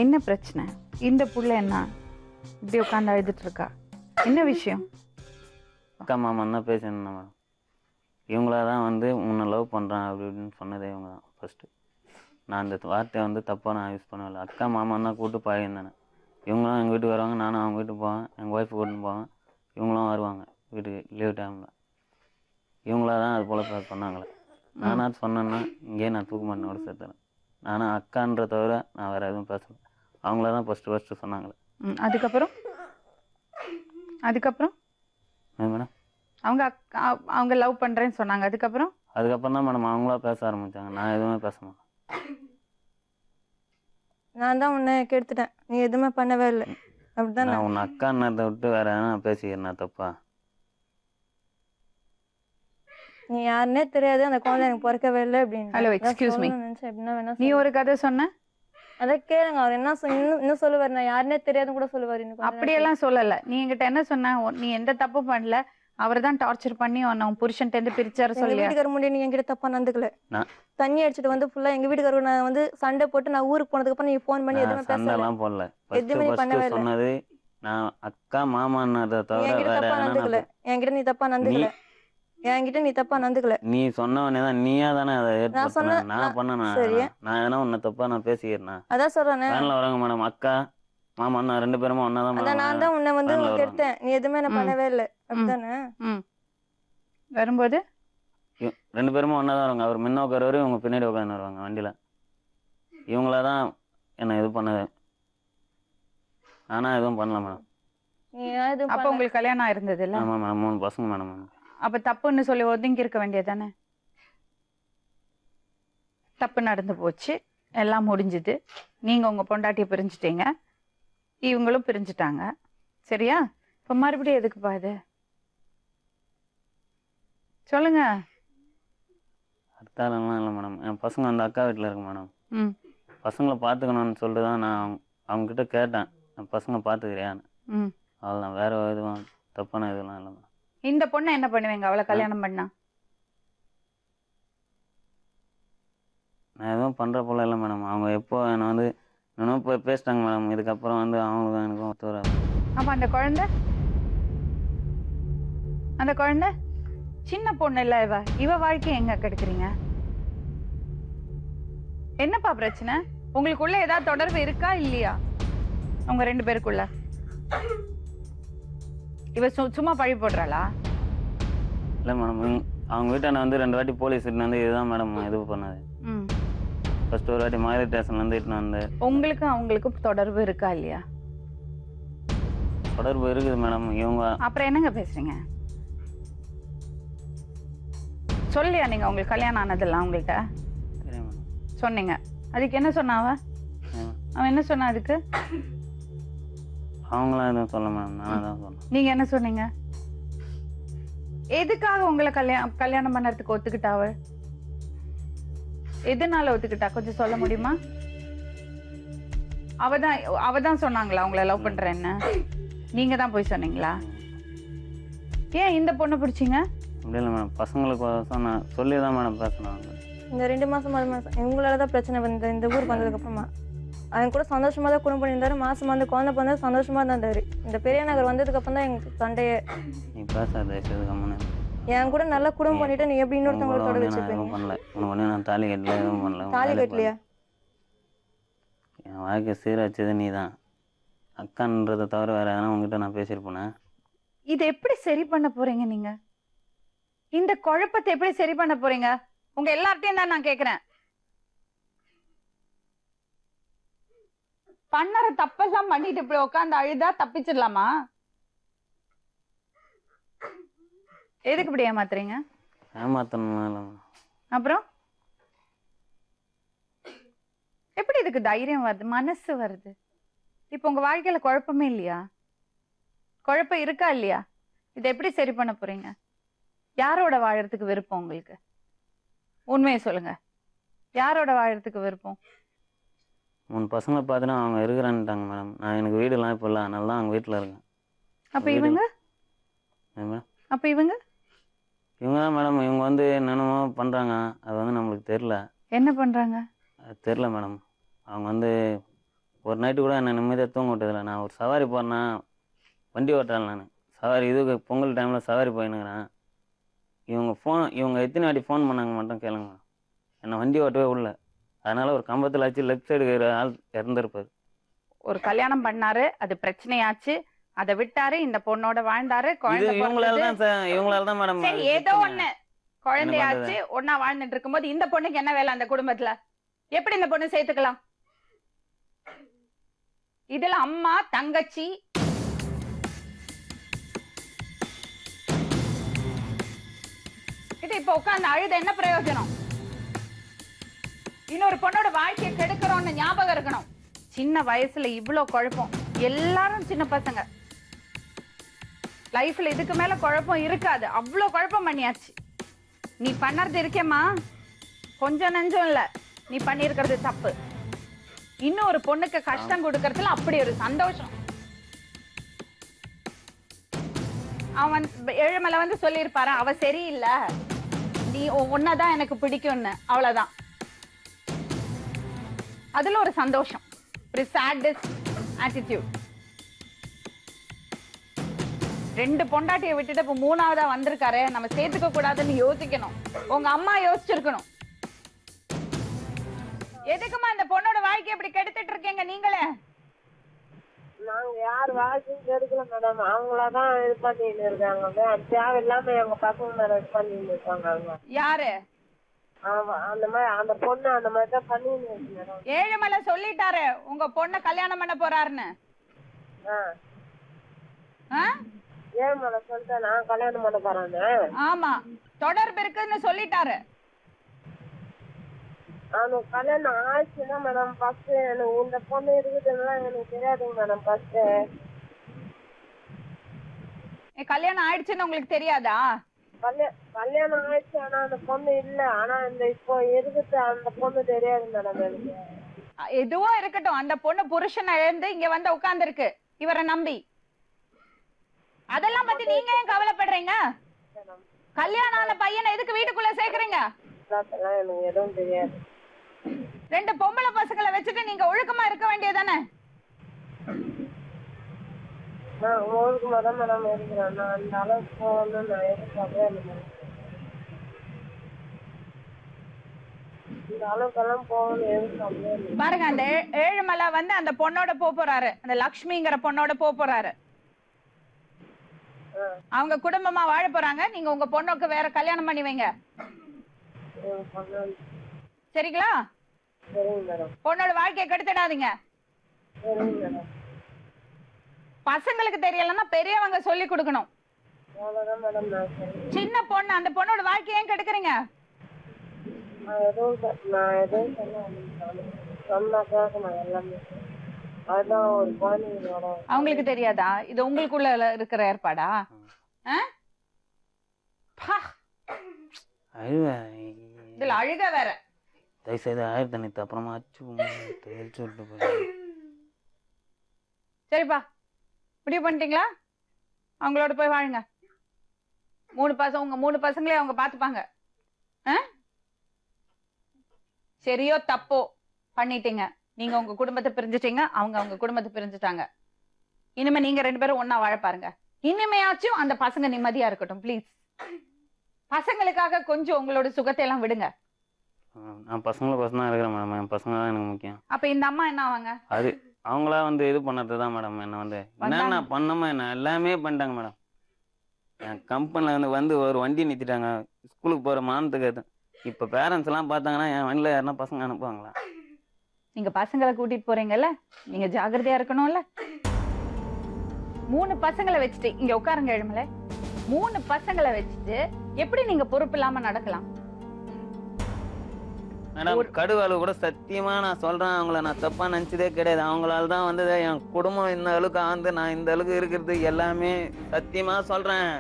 என்ன பிரச்சனை? இந்த புள்ள என்ன இப்படி உட்காந்து அழுதுட்டு இருக்கா? என்ன விஷயம்? அக்கா மாமா தான் பேசணும் மேடம். இவங்களா தான் வந்து உன்னை லவ் பண்ணுறான் அப்படி இப்படின்னு சொன்னதே இவங்க தான் ஃபஸ்ட்டு. நான் அந்த வார்த்தையை வந்து தப்பாக நான் யூஸ் பண்ணவில்லை. அக்கா மாமான் தான் கூப்பிட்டு பழகிருந்தேன். இவங்களும் எங்கள் வீட்டுக்கு வருவாங்க, நானும் அவங்க வீட்டுக்கு போவேன், எங்கள் ஒய்ஃபு கூட்டின்னு போவேன், இவங்களும் வருவாங்க வீட்டுக்கு லீவ் டைமில். இவங்களா தான் அது போல் பண்ணாங்களே. நானாக சொன்னேன்னா இங்கேயே நான் தூக்க மாட்டேன் கூட சேர்த்துறேன். நானும் அக்கான்ற தவிர நான் வேறு எதுவும் பேசலை. அவங்கள தான் ஃபஸ்ட்டு சொன்னாங்களே. அதுக்கப்புறம் மேடம் அவங்க லவ் பண்ணுறேன்னு சொன்னாங்க. அதுக்கப்புறம் தான் மேடம் அவங்களா பேச ஆரம்பித்தாங்க. நான் எதுவுமே பேச மாட்டேன். நான் தான் உன்னை கெடுத்துட்டேன், நீ எதுவுமே பண்ணவே இல்லை அப்படிதான். நான் உன் அக்கான்னதை விட்டு வேற எதனா பேசிக்கிறேன் தப்பா? நீ யாருன்னே தெரியாது, அந்த குழந்தை எனக்கு பிறக்கவே இல்லை அப்படின்னு. ஹலோ, எக்ஸ்கியூஸ் மீ, எப்படின்னா வேணா நீ ஒரு கதை சொன்ன, அதை கேளுங்க. அவர் என்ன இன்னும் சொல்லுவார், நான் யாருன்னே தெரியாதுன்னு கூட சொல்லுவார். அப்படியெல்லாம் சொல்லல. நீ என்கிட்ட என்ன சொன்ன? நீ எந்த தப்பு பண்ணல, அவர் தான் டார்ச்சர் பண்ணி உன் புருஷன்ட்ட இருந்து பிரிச்சாரு சொல்லி. வீட்டுக்கார முடியும், நீ என்கிட்ட தப்பா நடந்துக்கல. தண்ணி அடிச்சுட்டு வந்து ஃபுல்லா எங்க வீட்டுக்காரர் நான் வந்து சண்டை போட்டு நான் ஊருக்கு போனதுக்கு அப்புறம் நீ போன் பண்ணி எதுவுமே போடல. எதுவுமே பண்ணவே இல்லை. சொன்னது நான் அக்கா மாமான்னத தவிர என்கிட்ட தப்பா நடந்துக்கல. என்கிட்ட நீ தப்பா நடந்துக்கல. என்கிட்ட நீ தப்பா நடந்துக்கல. நீ சொன்னவனே தான், நீயா தானே அதை ஏற்படுத்தின. நான் பண்ணனா? நான் எதனா உன்னை தப்பா நான் பேசிக்கிறேன். அதான் சொல்றேன். வேன்ல வராங்க மேடம், அக்கா மாமா அண்ணா 2 பேருமே ஒன்னா தான். அதான் நான் தான் உன்னை வந்து கெடுத்தேன், நீ எதுவுமே நான் பண்ணவே இல்லை அப்படிதானே? வரும்போது 2 பேருமே ஒன்னா தான் வருவாங்க. அவர் முன்ன உட்காருவாரு, இவங்க பின்னாடி உட்காந்து வருவாங்க வண்டியில. இவங்களா தான் என்ன இது பண்ணது. ஆனா எதுவும் பண்ணல மேடம். அப்ப உங்களுக்கு கல்யாணம் இருந்தது இல்ல? ஆமா மேடம், 3 பசங்க மேடம். அப்ப தப்புன்னு சொல்லி ஒதுங்கி இருக்க வேண்டியதானே? தப்பு நடந்து போச்சு, எல்லாம் முடிஞ்சுது. நீங்க உங்க பொண்டாட்டியை பிரிஞ்சுட்டீங்க, இவங்களும் பிரிஞ்சுட்டாங்க, சரியா? இப்ப மறுபடியும் எதுக்குப்பா இது? சொல்லுங்க. அடுத்தாலாம் இல்லை மேடம், என் பசங்க அந்த அக்கா வீட்டில் இருக்கு மேடம். பசங்களை பார்த்துக்கணும்னு சொல்லிட்டு தான் நான் அவங்க கிட்ட கேட்டேன், என் பசங்க பார்த்துக்கிறியான்னு. அவ்வளோதான், வேற எதுவும் தப்பான இதெல்லாம் இல்லை மேடம். இந்த பொண்ணை என்ன பண்ணுவீங்க அவளை கல்யாணம் பண்ணா? நான் எதுவும் பண்ணுற போல இல்லை மேடம். அவங்க எப்போ என்னை வந்து இன்னும் போய் பேசிட்டாங்க மேடம். இதுக்கப்புறம் வந்து அவங்களுக்கும் எனக்கும் ஒத்து வராது. அப்போ அந்த குழந்தை சின்ன பொண்ணு இல்லை, இவ வாழ்க்கையை எங்க கெடுக்குறீங்க? என்னப்பா பிரச்சனை? உங்களுக்குள்ள ஏதாவது தொடர்பு இருக்கா இல்லையா உங்க 2 பேருக்குள்ள? இவ சும்மா பழி போடுறாளா? இல்லை மேடம், அவங்க வீட்டை வந்து 2 வாட்டி போலீஸ் வந்து இதுதான் மேடம் இது பண்ணது. ஃபர்ஸ்ட் ஒரு வாட்டி மதுரை ஸ்டேஷன்லேருந்து இட்டுன்னு வந்தார். உங்களுக்கும் அவங்களுக்கும் தொடர்பு இருக்கா இல்லையா? தொடர்பு இருக்குது மேடம். இவங்க அப்புறம் என்னங்க பேசுறீங்க? சொல்லியா நீங்க உங்களுக்கு கல்யாணம் ஆனதெல்லாம் உங்கள்கிட்ட தெரியும் மேடம். சொன்னீங்க. அதுக்கு என்ன சொன்னா அவன் என்ன சொன்னா அதுக்கு? அவங்களாம் எதுவும் சொல்ல மேடம், நானாக தான் சொன்னேன். நீங்க என்ன சொன்னீங்க? எதுக்காக உங்களை கல்யாணம் பண்ணறதுக்கு ஒத்துக்கிட்டா அவள்? எதனால ஒத்துக்கிட்டா கொஞ்சம் சொல்ல முடியுமா? அவதான் சொன்னாங்களா உங்களை லவ் பண்றேன்னு? நீங்க தான் போய் சொன்னீங்களா? ஏன் இந்த பொண்ணை பிடிச்சிங்க? அப்படி இல்லை மேடம், பசங்களுக்கு நான் சொல்லி தான் மேடம் பேசினாங்க. இந்த 2 மாதம் 3 மாதம் எங்களால் தான் பிரச்சனை வந்தது. இந்த ஊருக்கு வந்ததுக்கப்புறமா அவன் கூட சந்தோஷமாக தான் குடும்பம் பண்ணியிருந்தாரு. மாதம் வந்து குழந்தை பிறந்தா சந்தோஷமாக தான் இருந்தார். இந்த பெரிய நகர் வந்ததுக்கப்புறம் தான் எங்களுக்கு சண்டையே. நீ பேசாத தயவுசெய்து கம்முன்னு. என் கூட நல்லா குடும்பம் பண்ணிட்டு நீ எப்படி இன்னொருத்தவங்களோட நான் வச்சுருப்பீங்க? எதுவும் பண்ணல. உனக்கு ஒன்று நான் தாலி கட்டல, எதுவும் பண்ணல. தாலி கட்டலையா? என் வாழ்க்கை சீரழிச்சது நீ தான். அக்கான்றதை தவிர வேற எதனா உங்ககிட்ட நான் பேசியிருப்பேனே? இதை எப்படி சரி பண்ண போறீங்க நீங்க? இந்த குழப்பத்தை எப்படி சரி பண்ண போறீங்க? உங்க எல்லார்ட்டையும் தான் நான் கேக்குறேன். பண்ணற தப்பெல்லாம் பண்ணிட்டு இப்படி உட்காந்து அழுதா தப்பிச்சிடலாமா? எதுக்கு இப்படி ஏமாத்துறீங்க? ஏமாத்தணும். அப்புறம் எப்படி இதுக்கு தைரியம் வருது, மனசு வருது? இப்ப உங்க வாழ்க்கையில குழப்பமே இல்லையா? குழப்பம் இருக்கா இல்லையா? இதை எப்படி சரி பண்ண போறீங்க? யாரோட வாழறதுக்கு விருப்பம் உங்களுக்கு? உண்மையை சொல்லுங்க. யாரோட வாழறதுக்கு விருப்பம்? 3 பசங்களை பார்த்துட்டு அவங்க இருக்கிறான்ட்டாங்க மேடம். நான் எனக்கு வீடுலாம் இப்போ இல்லை, அதனால தான் அவங்க வீட்டில் இருக்கேன். அப்ப இவங்க மேடம் அப்ப இவங்க இவங்க தான் மேடம். இவங்க வந்து என்னென்னமோ பண்ணுறாங்க, அது வந்து நம்மளுக்கு தெரில. என்ன பண்றாங்க? அது தெரில மேடம். அவங்க வந்து ஒரு நைட்டு கூட என்னை நிம்மதியாக தூங்க விட்டதில்லை. நான் ஒரு சவாரி போகிறேன்னா, வண்டி ஓட்டுறேன் நான் சவாரி, இதுக்கு பொங்கல் டைமில் சவாரி போயின்னுக்கிறேன். இவங்க எத்தனை வாட்டி ஃபோன் பண்ணாங்க மட்டும் கேளுங்க மேடம். என்னை வண்டி ஓட்டவே உள்ள. அதனால் ஒரு கம்பத்தில் ஆச்சு லெஃப்ட் சைடு இருக்கிற ஆள் இறந்துருப்பார். ஒரு கல்யாணம் பண்ணாரு, அது பிரச்சனையாச்சு, அதை விட்டாரு, இந்த பொண்ணோட வாழ்ந்தாரு, குழந்தை இவங்களால தான் மேடம். சரி, ஏதோ ஒண்ணு குழந்தையாச்சு, ஒன்னா வாழ்ந்துட்டு இருக்கும்போது இந்த பொண்ணுக்கு என்ன வேலை அந்த குடும்பத்துல? எப்படி இந்த பொண்ணு சேர்த்துக்கலாம்? இதுல அம்மா தங்கச்சி கிட்ட இப்ப உட்கார்ந்து அழுத என்ன பிரயோஜனம்? இன்னொரு பொண்ணோட வாழ்க்கையை கெடுக்கிறோம்னு ஞாபகம் இருக்கணும். சின்ன வயசுல இவ்வளவு குழப்பம். எல்லாரும் சின்ன பசங்க. லைஃப்ல இதுக்கு மேல குழப்பம் இருக்காது. அவ்வளவு குழப்பம் பண்ணியாச்சு. நீ பண்ணறது இருக்கேம்மா, கொஞ்சம் நெஞ்சம் இல்ல, நீ பண்ணிருக்கிறது தப்பு. இன்னும் ஒரு பொண்ணுக்கு கஷ்டம் கொடுக்கறதுல அப்படி ஒரு சந்தோஷம். அவன் ஏழுமலை வந்து சொல்லியிருப்பாரு, அவ சரியில்லை, நீ ஒன்னதான் எனக்கு பிடிக்கும்னு. அவ்வளவுதான். அதுல ஒரு சந்தோஷம், ஒரு சாடஸ் ஆட்டிடியூட். 2 பொண்டாட்டியை விட்டுட்டு இப்ப 3ஆவதா வந்திருக்காரு, நம்ம சேர்த்துக்க கூடாதுன்னு யோசிக்கணும். உங்க அம்மா யோசிச்சிருக்கணும். எதுக்குமா இந்த பொண்ணோட வாழ்க்கை இப்படி கெடுத்துட்டு இருக்கீங்க நீங்களே? நாங்க யார் வாழ்க்கையும் கெடுக்கல மேடம். அவங்களாதான் இது பண்ணிட்டு இருக்காங்க. தேவையில்லாம எங்க பசங்க மேல இது பண்ணிட்டு இருக்காங்க. அவங்க யாரு? அந்த மாதிரி அந்த பொண்ணு அந்த மாதிரி தான் பண்ணிட்டு இருக்கு மேடம். ஏழுமலை சொல்லிட்டாரு உங்க பொண்ண கல்யாணம் பண்ண போறாருன்னு. ஏழுமலை சொல்லிட்டா நான் கல்யாணம் பண்ண போறேன்னு. ஆமா, தொடர்பு இருக்குன்னு சொல்லிட்டாரு. அவனு கல்யாணம் ஆயிடுச்சுன்னா மேடம், ஃபர்ஸ்ட் எனக்கு இந்த பொண்ணு இருக்குதுன்னா எனக்கு தெரியாதுங்க மேடம். ஃபர்ஸ்ட் கல்யாணம் ஆயிடுச்சுன்னு உங்களுக்கு தெரியாதா? கல்யாணம் ஆயிடுச்சு, ஆனா அந்த பொண்ணு இல்ல. ஆனா இந்த இப்போ இருக்குது அந்த பொண்ணு தெரியாது மேடம் எனக்கு. எதுவும் இருக்கட்டும், அந்த பொண்ணு புருஷனை இழந்து இங்க வந்து உட்கார்ந்து இருக்கு இவரை நம்பி. அதெல்லாம் பத்தி நீங்க ஏன் கவலைப்படுறீங்க? கல்யாணம் ஆன பையனை எதுக்கு வீட்டுக்குள்ள சேர்க்கறீங்க? அதெல்லாம் எனக்கு எதுவும் தெரியாது. 2 பொம்பளை பசங்களை வச்சுட்டு நீங்க ஒழுக்கமா இருக்க வேண்டியதானே? நான் ஒழுக்கமா தான் மேடம் இருக்கிறேன். நான் அந்த அளவுக்கு போகணும்னு நான் எதிர்பார்க்கவே இல்லை மேடம். இந்த அளவுக்கெல்லாம் போகணும்னு எதிர்பார்க்கவே இல்லை. பாருங்க, அந்த ஏழுமலை வந்து அந்த பொண்ணோட போறாரு, அந்த லக்ஷ்மிங்கிற பொண்ணோட போறாரு. அவங்க குடும்பமா வாழ போறாங்க. நீங்க உங்க பொண்ணுக்கு வேற கல்யாணம் பண்ணி வைங்க, சரிங்களா? சரிங்க மேடம். பொண்ணோட வாழ்க்கையை கெடுத்துடாதீங்க. சரிங்க மேடம். பசங்களுக்கு தெரியலன்னா பெரியவங்க சொல்லி கொடுக்கணும். அவ்வளவுதான் மேடம். நான் சரி. சின்ன பொண்ணு, அந்த பொண்ணோட வாழ்க்கையை ஏன் கெடுக்குறீங்க? நான் எதுவும் சொன்னாக்காக நான் எல்லாமே அதுதான் ஒரு குழந்தைங்களோட. அவங்களுக்கு தெரியாதா இது உங்களுக்குள்ள இருக்கிற ஏற்பாடா? ஆ? பா, இதுல அழுக வேற. தயவுசெய்து ஆயிரத்தி அன்னைக்கு அப்புறமா அச்சு சொல்லிட்டு போய். சரிப்பா, முடிவு பண்ணிட்டீங்களா? அவங்களோட போய் வாழுங்க. உங்க 3 பசங்களே அவங்க பாத்துப்பாங்க. சரியோ தப்போ பண்ணிட்டீங்க. நீங்க உங்க குடும்பத்தை பிரிஞ்சுட்டீங்க, அவங்க குடும்பத்தை பிரிஞ்சுட்டாங்க. இனிமே நீங்க 2 பேரும் ஒன்னா வாழ பாருங்க. இனிமையாச்சும் அந்த பசங்க நிம்மதியா இருக்கட்டும் ப்ளீஸ். பசங்களுக்காக கொஞ்சம் உங்களோட சுகத்தை எல்லாம் விடுங்க. நான் பசங்களுக்கோசம் தான் இருக்கிறேன் மேடம். என் பசங்க தான் எனக்கு முக்கியம். அப்ப இந்த அம்மா என்ன ஆவாங்க? அது அவங்களா வந்து இது பண்ணது தான் மேடம். என்ன வந்து என்னென்ன பண்ணமோ என்ன எல்லாமே பண்ணிட்டாங்க மேடம். என் கம்பெனியில் வந்து ஒரு வண்டி நிறுத்திட்டாங்க ஸ்கூலுக்கு போகிற மானத்துக்கு. அது இப்போ பேரண்ட்ஸ் எல்லாம் பார்த்தாங்கன்னா என் வண்டியில் யாருன்னா பசங்க அனுப்புவாங்களா? நீங்க பசங்களை கூட்டிட்டு போறீங்கல்ல, நீங்க ஜாகிரதையா இருக்கணும்ல. 3 பசங்களை வச்சுட்டு இங்க உட்காருங்க. எழுமல 3 பசங்களை வச்சுட்டு எப்படி நீங்க பொறுப்பு இல்லாம நடக்கலாம்? மேடம் கடுவாளு கூட சத்தியமா நான் சொல்றேன், அவங்கள நான் தப்பா நினைச்சதே கிடையாது. அவங்களால தான் வந்து என் குடும்பம் இந்த அளவுக்கு வந்து நான் இந்த அளவுக்கு இருக்கிறது எல்லாமே சத்தியமா சொல்றேன்.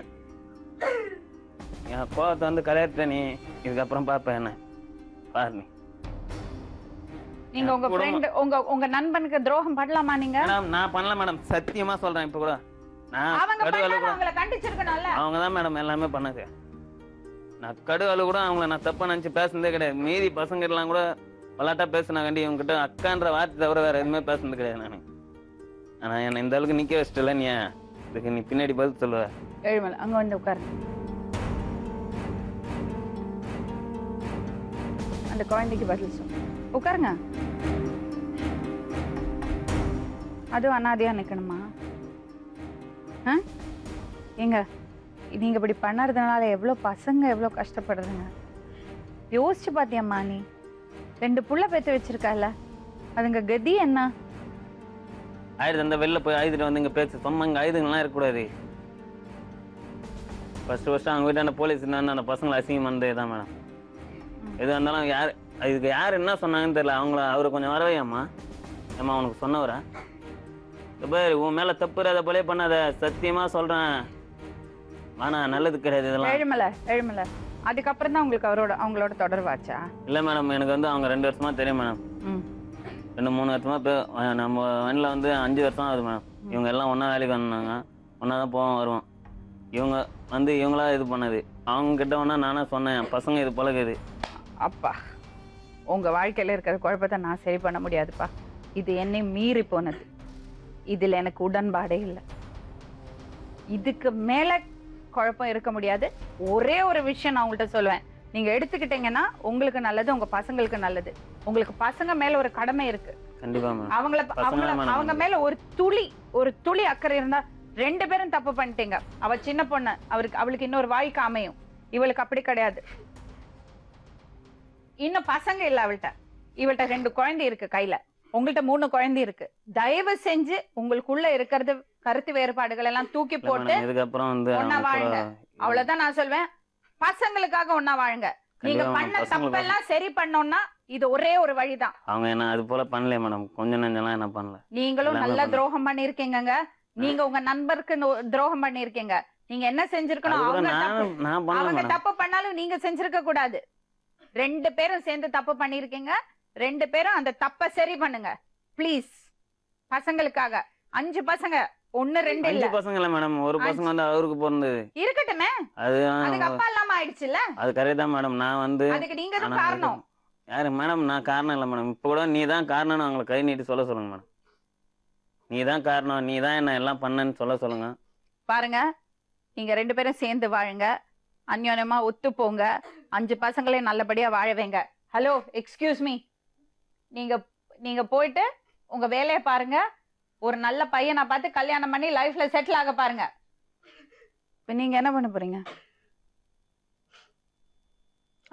என் கோவத்தை வந்து கலையத்த நீ இதுக்கப்புறம் பாப்ப என்ன பாரு. நீங்க உங்க ஃப்ரெண்ட் உங்க நண்பனுக்கு துரோகம் பண்ணலாமா நீங்க? நான் பண்ணல மேடம், சத்தியமா சொல்றேன். இப்ப கூட அவங்க அவங்கள கண்டிச்சிருக்கணும்ல. அவங்க தான் மேடம் எல்லாமே பண்ணது. நான் கடுவாளு கூட அவங்கள நான் தப்பா நினைச்சு பேசுனதே கிடையாது. மீதி பசங்க எல்லாம் கூட விளாட்டா பேசுனா கண்டி இவங்க கிட்ட அக்கான்ற வார்த்தை தவிர வேற எதுவுமே பேசுனது கிடையாது. நானு ஆனா என்ன இந்த அளவுக்கு நிக்க வச்சிட்டல நீ, இதுக்கு நீ பின்னாடி பதில் சொல்லுவ. எழுமல் அங்க வந்து உட்காரு. அந்த குழந்தைக்கு பதில் சொல்லு. உட்காருங்க. அதுவும் அனாதையா நிக்கணுமா? எங்க நீங்க இப்படி பண்ணறதுனால எவ்வளவு பசங்க எவ்வளவு கஷ்டப்படுறதுங்க யோசிச்சு பாத்தியம்மா? நீ 2 புள்ள பெத்து வச்சிருக்கல, அதுங்க கதி என்ன? ஆயிரத்து அந்த வெளில போய் ஆயுதம் வந்து இங்க பேச சொன்ன இங்க ஆயுதங்கள்லாம் இருக்கக்கூடாது. ஃபர்ஸ்ட் அவங்க வீட்டான போலீஸ் இருந்தா அந்த பசங்களை அசிங்கம் வந்ததுதான் மேடம். எது வந்தாலும் இதுக்கு யார் என்ன சொன்னாங்கன்னு தெரியல. அவரை கொஞ்சம் வரவையாம்மா. ஏம்மா உனக்கு சொன்னவரா? பாரு உன் மேல தப்பு அதை போலே பண்ணாத, சத்தியமா சொல்றேன். ஆனா நல்லது கிடையாது இதெல்லாம். எழுமல அதுக்கப்புறம் தான் உங்களுக்கு அவங்களோட தொடர்பாச்சா? இல்ல மேடம், எனக்கு வந்து அவங்க 2 வருஷமா தெரியும் மேடம். 2-3 வருஷமா நம்ம வண்டில வந்து 5 வருஷம் ஆகுது மேடம். இவங்க எல்லாம் ஒன்னா வேலைக்கு வந்தாங்க, ஒன்னா தான் போவோம் வருவோம். இவங்க வந்து இவங்களா இது பண்ணது. அவங்க கிட்ட ஒன்னா நானா சொன்னேன் பசங்க இது பழகுது. அப்பா உங்க வாழ்க்கையில இருக்கிற குழப்பத்தை நான் சரி பண்ண முடியாதுப்பா. இது என்னை மீறி போனது. இதுல எனக்கு உடன்பாடே இல்லை. இதுக்கு மேல குழப்பம் இருக்க முடியாது. ஒரே ஒரு விஷயம் நான் உங்கள்கிட்ட சொல்லுவேன். நீங்க எடுத்துக்கிட்டீங்கன்னா உங்களுக்கு நல்லது, உங்க பசங்களுக்கு நல்லது. உங்களுக்கு பசங்க மேல ஒரு கடமை இருக்கு. கண்டிப்பா அவங்க மேல ஒரு துளி அக்கறை இருந்தா 2 பேரும் தப்பு பண்ணிட்டீங்க. அவ சின்ன பொண்ணு, அவளுக்கு இன்னொரு வாழ்க்கை அமையும். இவளுக்கு அப்படி கிடையாது. இன்னும் பசங்க இல்ல இவள்கிட்ட 2 குழந்தை இருக்கு கையில. உங்கள்ட்ட 3 குழந்தை இருக்கு. தயவு செஞ்சு உங்களுக்குள்ள இருக்கிறது கருத்து வேறுபாடுகள் எல்லாம் தூக்கி போட்டு ஒன்னா வாழுங்க. அவ்வளவுதான் நான் சொல்வேன். பசங்களுக்காக ஒன்னா வாழுங்க. நீங்க பண்ண தப்பெல்லாம் சரி பண்ணோம்னா இது ஒரே ஒரு வழிதான். அவங்க என்ன அது போல பண்ணல மேடம், கொஞ்சம் நெஞ்செல்லாம் என்ன பண்ணல. நீங்களும் நல்ல துரோகம் பண்ணிருக்கீங்க. நீங்க உங்க நண்பருக்கு துரோகம் பண்ணிருக்கீங்க. நீங்க என்ன செஞ்சிருக்கணும்? அவங்க தப்பு பண்ணாலும் நீங்க செஞ்சிருக்க கூடாது. 2 பேரும் சேர்ந்து தப்பு பண்ணிருக்கீங்க. 2 பேரும் அந்த தப்ப சரி பண்ணுங்க ப்ளீஸ். பசங்களுக்காக 5 பசங்க, 1 2 இல்ல. 5 பசங்க இல்ல மேடம், ஒரு பசங்க வந்து அவருக்கு பிறந்தது. இருக்கட்டுமே, அதுக்கு அப்பா இல்லாம ஆயிடுச்சுல்ல. அது கரெக்ட் தான் மேடம். நான் வந்து அதுக்கு நீங்க தான் காரணம். யாரு மேடம்? நான் காரணம் இல்ல மேடம். இப்ப கூட நீ தான் காரணம்னு அவங்களை கை நீட்டி சொல்லுங்க மேடம். நீ தான் காரணம், நீ தான் என்ன எல்லாம் பண்ணன்னு சொல்லுங்க. பாருங்க, நீங்க 2 பேரும் சேர்ந்து வாழுங்க. அந்யோன்யமா ஒத்து போங்க. 5 பசங்களையும் நல்லபடியா வாழ வைங்க. Hello, excuse me. நீங்க போயிட்டு உங்க வேலையை பாருங்க. ஒரு நல்ல பையனை பார்த்து கல்யாணம் பண்ணி லைஃப்ல செட்டில் ஆக பாருங்க. இப்ப நீங்க என்ன பண்ண போறீங்க?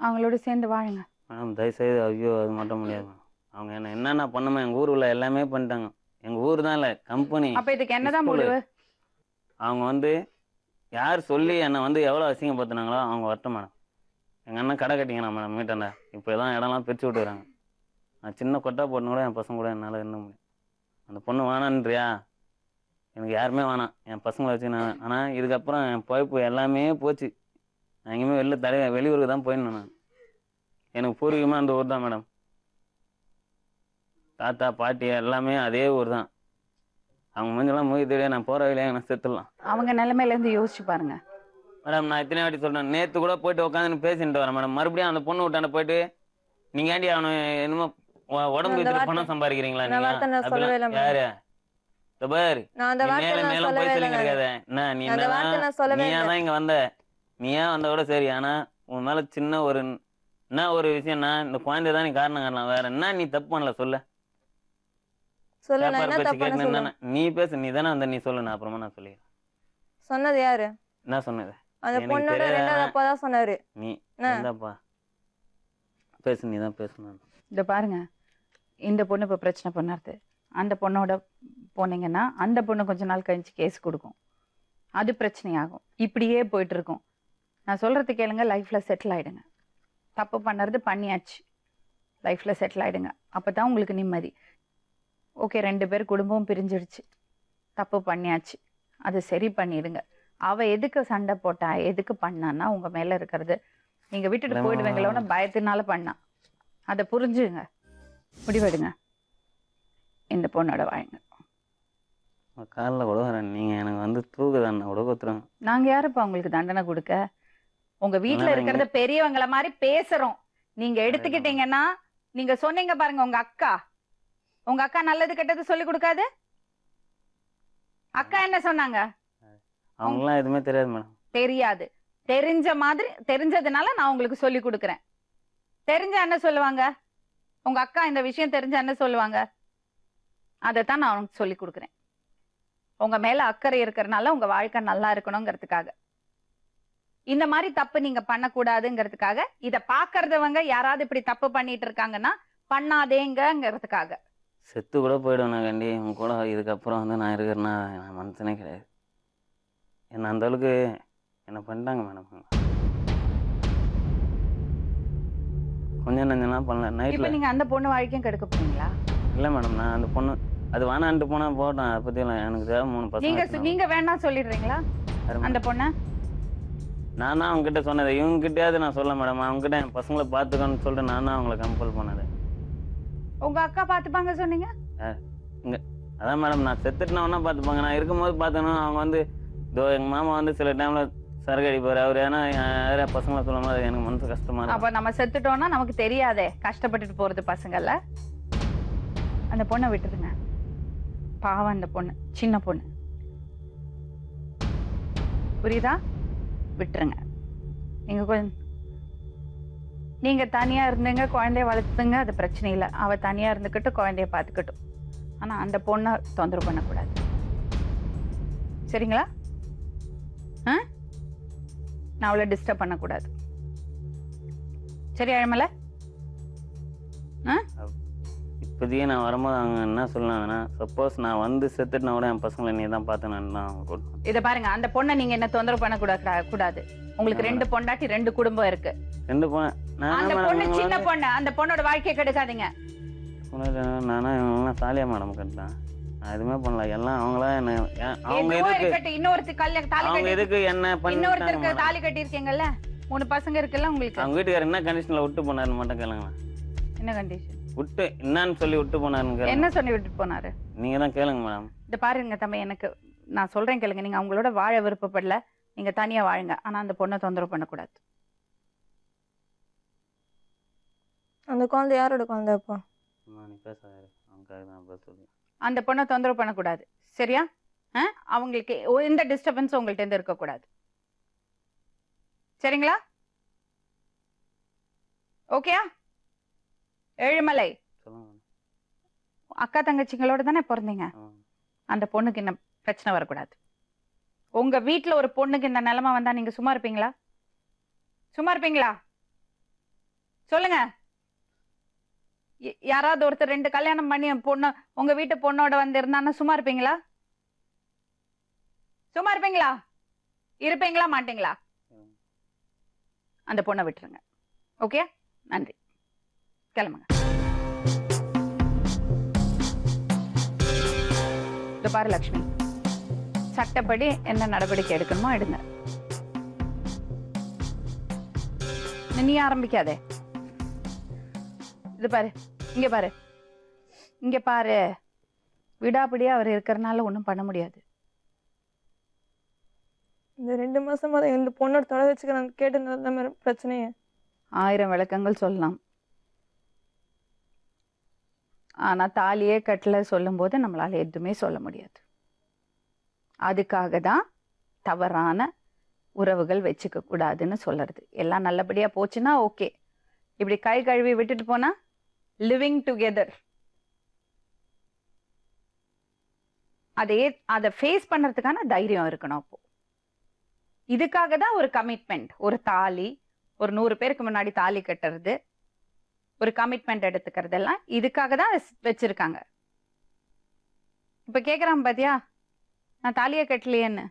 அவங்களோட சேர்ந்து வாழுங்க. மேடம் தயவுசெய்து ஐயோ அது மட்டும் முடியாது. அவங்க என்னென்ன பண்ணுமோ எங்கள் ஊர் உள்ள எல்லாமே பண்ணிட்டாங்க. எங்கள் ஊர் தான் இல்லை, கம்பெனி. அப்ப இதுக்கு என்னதான் ஸ்கூலு. முடிவு? அவங்க வந்து யார் சொல்லி என்னை வந்து எவ்வளோ அசிங்கப்படுத்துனாங்களோ அவங்க வரட்டும் மேடம். எங்கள் அண்ணன் கடை கட்டிங்கண்ணா மேடம் வீட்டாண்ட. இப்போ தான் இடம்லாம் பிரித்து விட்டுக்கிறாங்க. நான் சின்ன கொட்டா போட்டுன்னு கூட என் பசங்க கூட என்னால் இருக்க முடியும். அந்த பொண்ணு வேணான்றியா? எனக்கு யாருமே வேணாம், என் பசங்களை வச்சு நான். ஆனால் இதுக்கப்புறம் என் பொழைப்பு எல்லாமே போச்சு. நான் எங்கேயுமே வெளியூருக்கு தான் போயிடணும். நான் எனக்கு பூர்வீகமாக அந்த ஊர் தான் மேடம். தாத்தா பாட்டி எல்லாமே அதே ஊர் தான். அவங்க மூஞ்செல்லாம் மூவி தேடியா நான் போகிற வழியாக எனக்கு செத்துடலாம். அவங்க நிலைமையில இருந்து யோசிச்சு பாருங்க மேடம். நான் இத்தனை வாட்டி சொல்கிறேன், நேற்று கூட போயிட்டு உட்காந்து பேசிட்டு வரேன் மேடம். மறுபடியும் அந்த பொண்ணு விட்டாண்ட போயிட்டு நீங்கள் ஏண்டி அவனை என்னமோ உடம்பு வச்சுட்டு பணம் சம்பாதிக்கிறீங்களா அந்த வார்த்தை நான் சொல்லவே இல்லை நீங்கள்? யாரு பாரு, நான் அந்த வார்த்தை மேல நான் மேலும் சொல்லவே போய் இல்லை சொல்லிங்க இருக்காத. என்ன நீ அந்த வார்த்தை நான் சொல்லவே நீயா இல்லை. தான் இங்க வந்த, நீயா வந்த கூட சரி. ஆனா உன் மேல சின்ன என்ன ஒரு விஷயம்னா, இந்த குழந்தை தான் நீ காரணம் காரணம். வேற என்ன நீ தப்பு பண்ணல சொல்லு. சொல்லு, நான் பேப்பர் என்ன பேச்சு தப்பு பண்ண கேட்கணும் சொல்லு. நீ பேசு, நீ தானே வந்த, நீ சொல்லு. நான் அப்புறமா நான் சொல்லிடுறேன். சொன்னது யாரு? என்ன சொன்னது? அந்த எனக்கு பொண்ணோட தெரியாதா? ரெண்டாவது அப்பா தான் சொன்னாரு. நீ என்ன? என்னப்பா பேசு, நீ தான் பேசணும். இத பாருங்க, இந்த பொண்ணு இப்ப பிரச்சனை பண்ணாரு. அந்த பொண்ணோட போனீங்கன்னா அந்த பொண்ணு கொஞ்ச நாள் கழிச்சு கேஸ் கொடுக்கும், அது பிரச்சனையாகும். இப்படியே போயிட்டு இருக்கும். நான் சொல்றது கேளுங்க, லைஃப்ல செட்டில் ஆயிடுங்க. தப்பு பண்ணுறது பண்ணியாச்சு, லைஃப்ல செட்டில் ஆயிடுங்க. அப்பதான் உங்களுக்கு நிம்மதி. ஓகே, 2 பேர் குடும்பம் பிரிஞ்சிடுச்சு, தப்பு பண்ணியாச்சு, அதை சரி பண்ணிடுங்க. அவ எதுக்கு சண்டை போட்டா, எதுக்கு பண்ணான்னா உங்க மேல இருக்கிறது நீங்க விட்டுட்டு போயிடுவீங்களோன்னு பயத்தினால பண்ணா. அதை புரிஞ்சுங்க, முடிவெடுங்க. இந்த பொண்ணோட வாழுங்க. காலில் கூட வரேன், நீங்க எனக்கு வந்து தூக்குதாண்ணா கூட கொடுத்துருங்க. நாங்க யாருப்பா உங்களுக்கு தண்டனை கொடுக்க? உங்க வீட்டுல இருக்கிறத பெரியவங்கள மாதிரி பேசுறோம். நீங்க எடுத்துக்கிட்டீங்கன்னா, நீங்க சொன்னீங்க பாருங்க, உங்க அக்கா நல்லது கெட்டது சொல்லி கொடுக்காது. அக்கா என்ன சொன்னாங்க? அவங்களாம் எதுவுமே தெரியாது மேடம். தெரியாது. தெரிஞ்ச மாதிரி தெரிஞ்சதுனால நான் உங்களுக்கு சொல்லி கொடுக்குறேன். தெரிஞ்ச என்ன சொல்லுவாங்க? உங்க அக்கா இந்த விஷயம் தெரிஞ்ச என்ன சொல்லுவாங்க? அதைத்தான் நான் உனக்கு சொல்லி கொடுக்குறேன். உங்க மேல அக்கறை இருக்கிறதுனால உங்க வாழ்க்கை நல்லா இருக்கணுங்கிறதுக்காக. இந்த மாதிரி தப்பு நீங்க பண்ணக்கூடாதுங்கிறதுக்காக, இத பாக்குறதவங்க யாராவது இப்படி தப்பு பண்ணிட்டு இருக்காங்கன்னா பண்ணாதேங்கிறதுக்காக. செத்து கூட போயிடுவேன் நான் கண்டி. உங்க கூட இதுக்கப்புறம் வந்து நான் இருக்கிறேன்னா நான் மனசுனே கிடையாது. என்ன அந்த அளவுக்கு என்ன பண்ணிட்டாங்க மேடம். கொஞ்சம் நஞ்சம்லாம் பண்ணல. இப்ப நைட்டில் நீங்க அந்த பொண்ணு வாழ்க்கையும் கெடுக்க போறீங்களா? இல்லை மேடம், நான் அந்த பொண்ணு அது வேணான்ட்டு போனால் போட்டேன். அதை பற்றிலாம் எனக்கு தேவை 3 பசங்க. நீங்க வேணாம் சொல்லிடுறீங்களா அந்த பொண்ணை? நான் தான் அவங்க கிட்ட சொன்னது. இவங்க கிட்டயாவது நான் சொல்ல மேடம். அவங்க கிட்ட என் பசங்களை பார்த்துக்கணும்னு சொல்லிட்டு நான் தான் அவங்கள கம்பல் பண்ணது. உங்க அக்கா பாத்துப்பாங்க சொன்னீங்க. இங்கே அதான் மேடம், நான் செத்துட்டுனா ஒன்றா பார்த்துப்பாங்க. நான் இருக்கும்போது பார்த்தேன்னா அவங்க வந்து இதோ எங்கள் மாமா வந்து சில டைமில் சரக்கு அடிப்பார். அவர் ஏன்னா யாரையா பசங்களை சொல்லும் போது எனக்கு மனசு கஷ்டமா இருக்கும். அப்ப நம்ம செத்துட்டோம்னா நமக்கு தெரியாதே கஷ்டப்பட்டுட்டு போறது பசங்கள்ல. அந்த பொண்ணை விட்டுருங்க, பாவம். அந்த பொண்ணு சின்ன பொண்ணு, புரியுதா? விட்டுருங்க. நீங்க தனியா இருந்தீங்க, குழந்தைய வளர்த்துங்க, அது பிரச்சனை இல்லை. அவ தனியா இருந்துக்கிட்டு குழந்தைய பார்த்துக்கட்டும். ஆனா அந்த பொண்ணை தொந்தரவு பண்ணக்கூடாது, சரிங்களா? நான் அவளை டிஸ்டர்ப் பண்ணக்கூடாது, சரி அழமலை? இப்போதையே நான் வரும்போது அவங்க என்ன சொன்னாங்கன்னா, சப்போஸ் நான் வந்து செத்துட்டுனா கூட என் பசங்களை நீ தான் பார்த்தேன்னு தான் அவங்க கொடுத்தோம். இதை பாருங்க, அந்த பொண்ணை நீங்க என்ன தொந்தரவு பண்ணக்கூடாது. உங்களுக்கு 2 பொண்டாட்டி 2 குடும்பம் இருக்கு. 2 பொண்ணு. அந்த பொண்ணு சின்ன பொண்ணு, அந்த பொண்ணோட வாழ்க்கையை கெடுக்காதீங்க. நானா இவங்கெல்லாம் சாலியா மேடம் கட்டேன். நான் எதுவுமே பண்ணல. எல்லாம் அவங்களா என்ன அவங்க எதுக்கு இன்னொருத்தருக்கு எதுக்கு என்ன பண்ணி இன்னொருத்தருக்கு தாலி கட்டி இருக்கீங்கல்ல, 3 பசங்க இருக்குல்ல உங்களுக்கு. அவங்க வீட்டுக்காரர் என்ன கண்டிஷன்ல விட்டு போனாருன்னு மட்டும் கேளுங்களேன். என்ன கண்டிஷன்? விட்டு என்னன்னு சொல்லி விட்டு போனாருன்னு என்ன சொல்லி விட்டு போனாரு? நீங்க தான் கேளுங்க மேடம். இந்த பாருங்க தம்பி, எனக்கு நான் சொல்றேன் கேளுங்க. நீங்க அவங்களோட வாழ விருப்பப்படல, நீங்க தனியா வாழுங்க. ஆனா அந்த பொண்ணை தொந்தரவு பண்ணக்கூடாது. அந்த குழந்தை யாரோட குழந்தை? அப்போ நீ பேசாத, அவங்களுக்காக தான் பேசுறது. அந்த பொண்ணை தொந்தரவு பண்ணக்கூடாது, சரியா? அவங்களுக்கு எந்த டிஸ்டர்பன்ஸும் உங்கள்ட்ட இருந்து இருக்கக்கூடாது, சரிங்களா? ஓகேயா? ஏழுமலை, அக்கா தங்கச்சிங்களோட தானே பிறந்தீங்க. அந்த பொண்ணுக்கு என்ன பிரச்சனை வரக்கூடாது. உங்க வீட்டுல ஒரு பொண்ணுக்கு இந்த நிலைமை வந்தா நீங்க சும்மா இருப்பீங்களா? சும்மா இருப்பீங்களா? சொல்லுங்க. யாராவது ஒருத்தர் 2 கல்யாணம் பண்ணி பொண்ணு உங்க வீட்டு பொண்ணோட வந்து இருந்தான்னா சும்மா இருப்பீங்களா? சும்மா இருப்பீங்களா? இருப்பீங்களா மாட்டீங்களா? அந்த பொண்ணை விட்டுருங்க. ஓகே, நன்றி, கிளம்புங்க. இது பாரு லக்ஷ்மி, சட்டப்படி என்ன நடவடிக்கை எடுக்கணுமோ எடுங்க. நீ ஆரம்பிக்காதே. இது பாரு, இங்க பாரு, இங்க பாரு. விடாப்பிடியா அவர் இருக்கிறனால ஒன்றும் பண்ண முடியாது. இந்த 2 மாசமா தான் இந்த பொண்ணோட தொலை வச்சுக்கிறேன் கேட்டதுனால தான் மேடம் பிரச்சனையே. 1000 விளக்கங்கள் சொல்லலாம். ஆனா தாலியே கட்டல சொல்லும் போது நம்மளால எதுவுமே சொல்ல முடியாது. அதுக்காக தான் தவறான உறவுகள் வச்சுக்க கூடாதுன்னு சொல்றது. எல்லாம் நல்லபடியா போச்சுன்னா ஓகே. இப்படி கை கழுவி விட்டுட்டு போனா லிவிங் டுகெதர் அதை ஃபேஸ் பண்றதுக்கான தைரியம் இருக்கணும். அப்போ இதுக்காக தான் ஒரு கமிட்மெண்ட், ஒரு தாலி, ஒரு 100 பேருக்கு முன்னாடி தாலி கட்டுறது, ஒரு கமிட்மெண்ட் எடுத்துக்கிறது எல்லாம் இதுக்காக தான் வச்சிருக்காங்க. இப்ப கேக்குறான் பாத்தியா, நான் தாலியை கட்டலையேன்னு.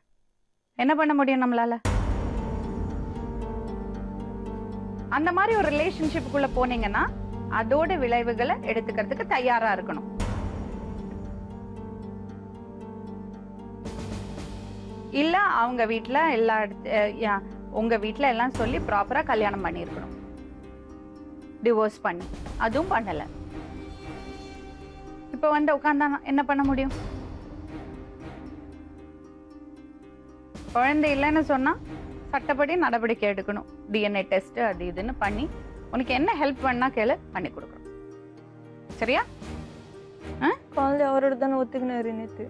என்ன பண்ண முடியும் நம்மளால? அந்த மாதிரி ஒரு ரிலேஷன்ஷிப்புக்குள்ள போனீங்கன்னா அதோட விளைவுகளை எடுத்துக்கிறதுக்கு தயாரா இருக்கணும். இல்ல அவங்க வீட்டுல உங்க வீட்டுல எல்லாம் சொல்லி ப்ராப்பரா கல்யாணம் பண்ணிருக்கணும். டிவோர்ஸ் பண்ணி அதுவும் பண்ணல. இப்ப வந்து உட்கார்ந்தா என்ன பண்ண முடியும்? குழந்தை இல்லைன்னு சொன்னா சட்டப்படி நடவடிக்கை எடுக்கணும். DNA டெஸ்ட் அது இதுன்னு பண்ணி உனக்கு என்ன ஹெல்ப் பண்ணா கேளு, பண்ணி கொடுக்கணும். சரியா? குழந்தை அவரோட தானே ஒத்துக்கினாரு நேத்து.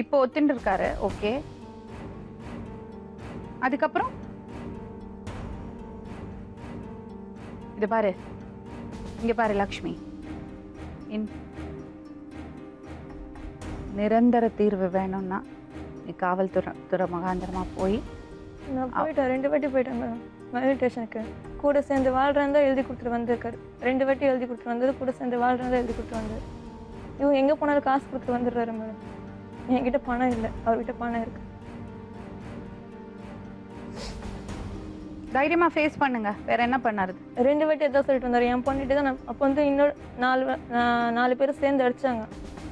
இப்போ ஒத்துண்டு இருக்காரு. ஓகே, அதுக்கப்புறம் இது பாரு, இங்க பாரு லக்ஷ்மி, நிரந்தர தீர்வு வேணும்னா நீ காவல்துறை முகாந்திரமா போய். நான் போயிட்டேன், 2 வாட்டி போயிட்டேன் மேடம் மெடிடேஷனுக்கு. கூட சேர்ந்து வாழ்றேன் தான் எழுதி கொடுத்துட்டு வந்திருக்காரு. 2 வாட்டி எழுதி கொடுத்துட்டு வந்தது, கூட சேர்ந்து வாழ்றேன் தான் எழுதி கொடுத்துட்டு வந்தது. இவங்க எங்கே போனாலும் காசு கொடுத்துட்டு வந்துடுறாரு மேடம். என்கிட்ட பணம் இல்லை, அவர்கிட்ட பணம் இருக்கு. தைரியமா ஃபேஸ் பண்ணுங்க. வேற என்ன பண்ணாரு? 2 வாட்டி எதாவது சொல்லிட்டு வந்தாரு. என் பொண்ணுகிட்ட தான் அப்போ வந்து இன்னொரு 4 பேர் சேர்ந்து அடிச்சாங்க.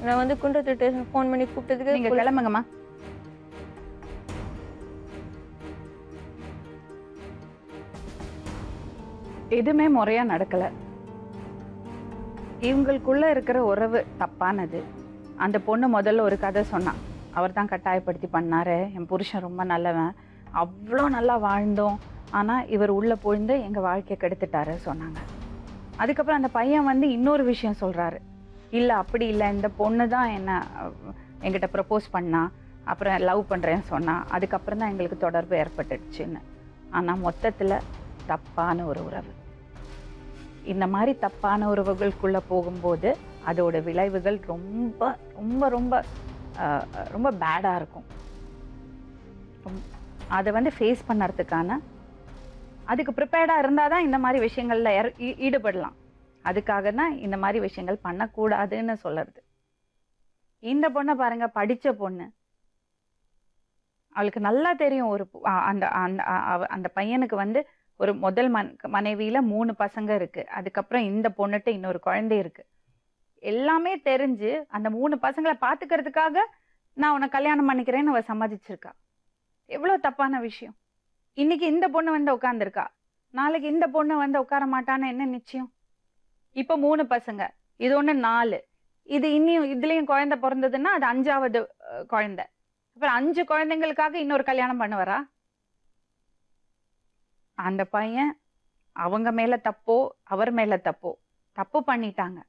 நான் வந்து குன்றத்தூர் ஸ்டேஷன் ஃபோன் பண்ணி கூப்பிட்டதுக்கு நீங்க கிளம்புங்கம்மா. எதுவுமே முறையா நடக்கல. இவங்களுக்குள்ள இருக்கிற உறவு தப்பானது. அந்த பொண்ணு முதல்ல ஒரு கதை சொன்னான். அவர் தான் கட்டாயப்படுத்தி பண்ணாரு. என் புருஷன் ரொம்ப நல்லவன், அவ்வளோ நல்லா வாழ்ந்தோம், ஆனா இவர் உள்ள போயிருந்து எங்க வாழ்க்கையை கெடுத்துட்டாரு சொன்னாங்க. அதுக்கப்புறம் அந்த பையன் வந்து இன்னொரு விஷயம் சொல்றாரு. இல்ல அப்படி இல்லை, இந்த பொண்ணு தான் என்ன என்கிட்ட ப்ரப்போஸ் பண்ணா, அப்புறம் லவ் பண்றேன்னு சொன்னா, அதுக்கப்புறம் தான் எங்களுக்கு தொடர்பு ஏற்பட்டுடுச்சுன்னு. ஆனா மொத்தத்துல தப்பான ஒரு உறவு. இந்த மாதிரி தப்பான உறவுகளுக்குள்ள போகும்போது அதோட விளைவுகள் ரொம்ப ரொம்ப ரொம்ப ரொம்ப பேடா இருக்கும். அதை வந்து ஃபேஸ் பண்ணறதுக்கான அதுக்கு ப்ரிப்பேர்டா இருந்தாதான் இந்த மாதிரி விஷயங்கள்ல ஈடுபடலாம். அதுக்காக தான் இந்த மாதிரி விஷயங்கள் பண்ணக்கூடாதுன்னு சொல்றது. இந்த பொண்ணை பாருங்க, படிச்ச பொண்ணு, அவளுக்கு நல்லா தெரியும். ஒரு அந்த பையனுக்கு வந்து ஒரு முதல் மனைவியில 3 பசங்க இருக்கு. அதுக்கப்புறம் இந்த பொண்ணுட்ட இன்னொரு குழந்தை இருக்கு. எல்லாமே தெரிஞ்சு அந்த 3 பசங்களை பாத்துக்கிறதுக்காக நான் உன்னை கல்யாணம் பண்ணிக்கிறேன்னு அவ சம்மதிச்சிருக்கா. எவ்வளவு தப்பான விஷயம். இன்னைக்கு இந்த பொண்ணு வந்து உட்கார்ந்துருக்கா, நாளைக்கு இந்த பொண்ணு வந்து உட்கார மாட்டான்னு என்ன நிச்சயம்? இப்ப 3 பசங்க, இது ஒண்ணு 4, இது இன்னும் இதுலயும் குழந்தை பிறந்ததுன்னா அது 5வது குழந்தை. அப்புறம் 5 குழந்தைங்களுக்காக இன்னொரு கல்யாணம் பண்ணுவாரா? அந்த பையன் அவங்க மேல தப்போ அவர் மேல தப்போ, தப்பு பண்ணிட்டாங்க.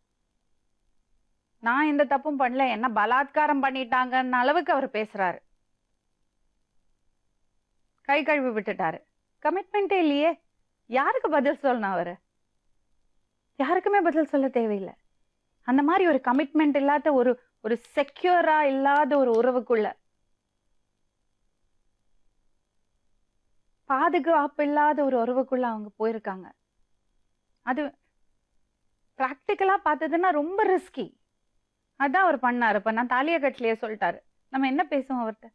நான் எந்த தப்பும் பண்ணல, என்ன பலாத்காரம் பண்ணிட்டாங்கன்னு அளவுக்கு அவர் பேசுறாரு. கை கழுவி விட்டுட்டாரு. கமிட்மெண்டே இல்லையே. யாருக்கு பதில் சொல்லணும்? அவரு யாருக்குமே பதில் சொல்ல தேவையில்லை. அந்த மாதிரி ஒரு கமிட்மெண்ட் இல்லாத ஒரு செக்யூரா இல்லாத ஒரு உறவுக்குள்ள பாதுகாப்பு இல்லாத ஒரு உறவுக்குள்ள அவங்க போயிருக்காங்க. அது ப்ராக்டிக்கலா பார்த்ததுன்னா ரொம்ப ரிஸ்கி. அதான் அவர் பண்ணாரு. இப்ப நான் தாலிய கட்டலையே சொல்லிட்டாரு, நம்ம என்ன பேசுவோம் அவர்கிட்ட?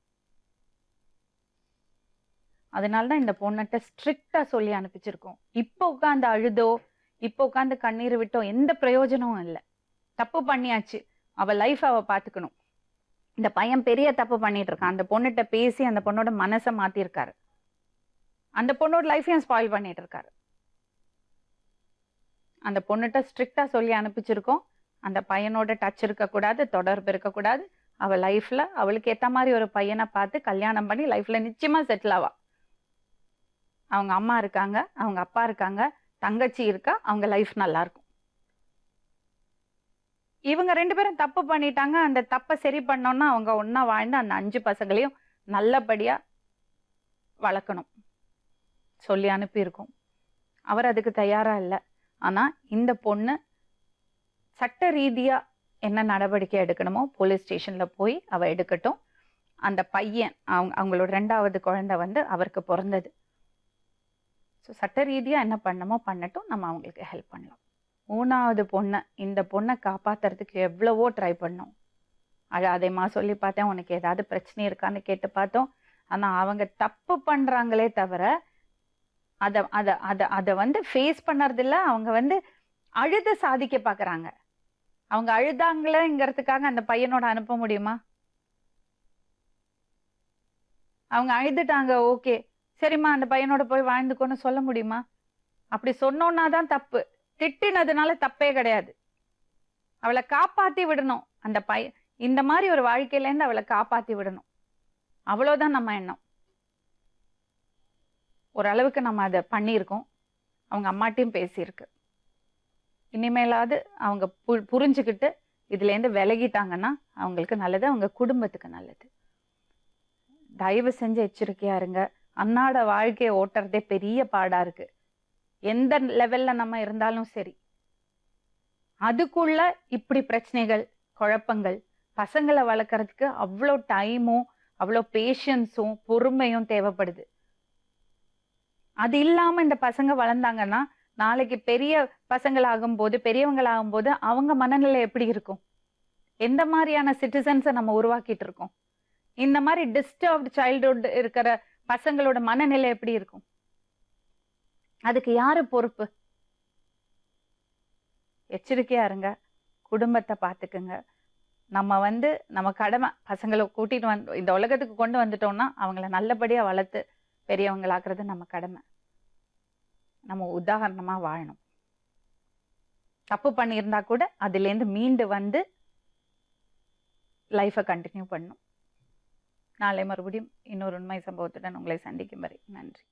அதனாலதான் இந்த பொண்ணட்ட ஸ்ட்ரிக்டா சொல்லி அனுப்பிச்சிருக்கோம். இப்ப உட்காந்து அழுதோ, இப்ப உட்காந்து கண்ணீர் விட்டோ எந்த பிரயோஜனமும் இல்லை. தப்பு பண்ணியாச்சு, அவ லைஃப் அவ பாத்துக்கணும். இந்த பையன் பெரிய தப்பு பண்ணிட்டு இருக்கான். அந்த பொண்ணுகிட்ட பேசி அந்த பொண்ணோட மனசை மாத்திருக்காரு. அந்த பொண்ணோட லைஃபையும் ஸ்பாயில் பண்ணிட்டு இருக்காரு. அந்த பொண்ணுகிட்ட ஸ்ட்ரிக்டா சொல்லி அனுப்பிச்சிருக்கோம். அந்த பையனோட டச் இருக்கக்கூடாது, தொடர்பு இருக்கக்கூடாது. அவ லைஃப்ல அவளுக்கு ஏத்த மாதிரி ஒரு பையனை பார்த்து கல்யாணம் பண்ணி லைஃப்ல நிச்சயமா செட்டில் ஆவா. அவங்க அம்மா இருக்காங்க, அவங்க அப்பா இருக்காங்க, தங்கச்சி இருக்கா, அவங்க லைஃப் நல்லா இருக்கும். இவங்க 2 பேரும் தப்பு பண்ணிட்டாங்க. அந்த தப்பை சரி பண்ணோம்னா அவங்க ஒன்னா வாழ்ந்து அந்த 5 பசங்களையும் நல்லபடியா வளர்க்கணும் சொல்லி அனுப்பியிருக்கோம். அவர் அதுக்கு தயாரா இல்லை. ஆனா இந்த பொண்ணு சட்ட ரீதியா என்ன நடவடிக்கை எடுக்கணுமோ போலீஸ் ஸ்டேஷன்ல போய் அவ எடுக்கட்டும். அந்த பையன் அவங்களோட 2வது குழந்தை வந்து அவருக்கு பிறந்தது. ஸோ சட்ட ரீதியா என்ன பண்ணணுமோ பண்ணட்டும், நம்ம அவங்களுக்கு ஹெல்ப் பண்ணலாம். 3வது பொண்ணை, இந்த பொண்ணை காப்பாத்துறதுக்கு எவ்வளவோ ட்ரை பண்ணோம். அழாதேம்மா சொல்லி பார்த்தேன், உனக்கு ஏதாவது பிரச்சனை இருக்கான்னு கேட்டு பார்த்தோம். ஆனா அவங்க தப்பு பண்றாங்களே தவிர அத அத அத அத வந்து ஃபேஸ் பண்றது இல்ல. அவங்க வந்து அழுத சாதிக்க பாக்குறாங்க. அவங்க அழுதாங்களேங்கிறதுக்காக அந்த பையனோட அனுப்ப முடியுமா? அவங்க அழுதுட்டாங்க, ஓகே சரிம்மா அந்த பையனோட போய் வாழ்ந்துக்கோன்னு சொல்ல முடியுமா? அப்படி சொன்னோன்னா தான் தப்பு. திட்டினதுனால தப்பே கிடையாது. அவளை காப்பாத்தி விடணும். அந்த இந்த மாதிரி ஒரு வாழ்க்கையில இருந்து அவளை காப்பாத்தி விடணும். அவ்வளவுதான் நம்ம எண்ணம். ஓரளவுக்கு நம்ம அதை பண்ணியிருக்கோம். அவங்க அம்மாட்டையும் பேசியிருக்கு. இனிமேலாவது அவங்க புரிஞ்சுக்கிட்டு இதுல இருந்து விலகிட்டாங்கன்னா அவங்களுக்கு நல்லது, அவங்க குடும்பத்துக்கு நல்லது. தயவு செஞ்சு எச்சரிக்கையா இருங்க. அன்னாட வாழ்க்கையை ஓட்டுறதே பெரிய பாடா இருக்கு. எந்த லெவல்ல நம்ம இருந்தாலும் சரி, அதுக்குள்ள இப்படி பிரச்சனைகள், குழப்பங்கள், பசங்களை வளர்க்கறதுக்கு அவ்வளோ டைமும் அவ்வளோ பேஷன்ஸும் பொறுமையும் தேவைப்படுது. அது இல்லாம இந்த பசங்க வளர்ந்தாங்கன்னா நாளைக்கு பெரிய பசங்களாகும் போது, பெரியவங்களாகும் போது அவங்க மனநிலை எப்படி இருக்கும்? எந்த மாதிரியான சிட்டிசன்ஸை நம்ம உருவாக்கிட்டு இருக்கோம்? இந்த மாதிரி டிஸ்டர்ப்டு சைல்ட்ஹுட் இருக்கிற பசங்களோட மனநிலை எப்படி இருக்கும்? அதுக்கு யாரு பொறுப்பு? எச்சரிக்கையா இருங்க, குடும்பத்தை பார்த்துக்குங்க. நம்ம கடமை பசங்களை கூட்டிட்டு வந்து இந்த உலகத்துக்கு கொண்டு வந்துட்டோம்னா அவங்கள நல்லபடியா வளர்த்து பெரியவங்களாக்குறது நம்ம கடமை. நம்ம உதாரணமா வாழணும். தப்பு பண்ணியிருந்தா கூட அதுல இருந்து மீண்டு வந்து லைஃபை கண்டினியூ பண்ணணும். நாளை மறுபடியும் இன்னொரு உண்மை சம்பவத்துடன் உங்களை சந்திக்கும் வரை நன்றி.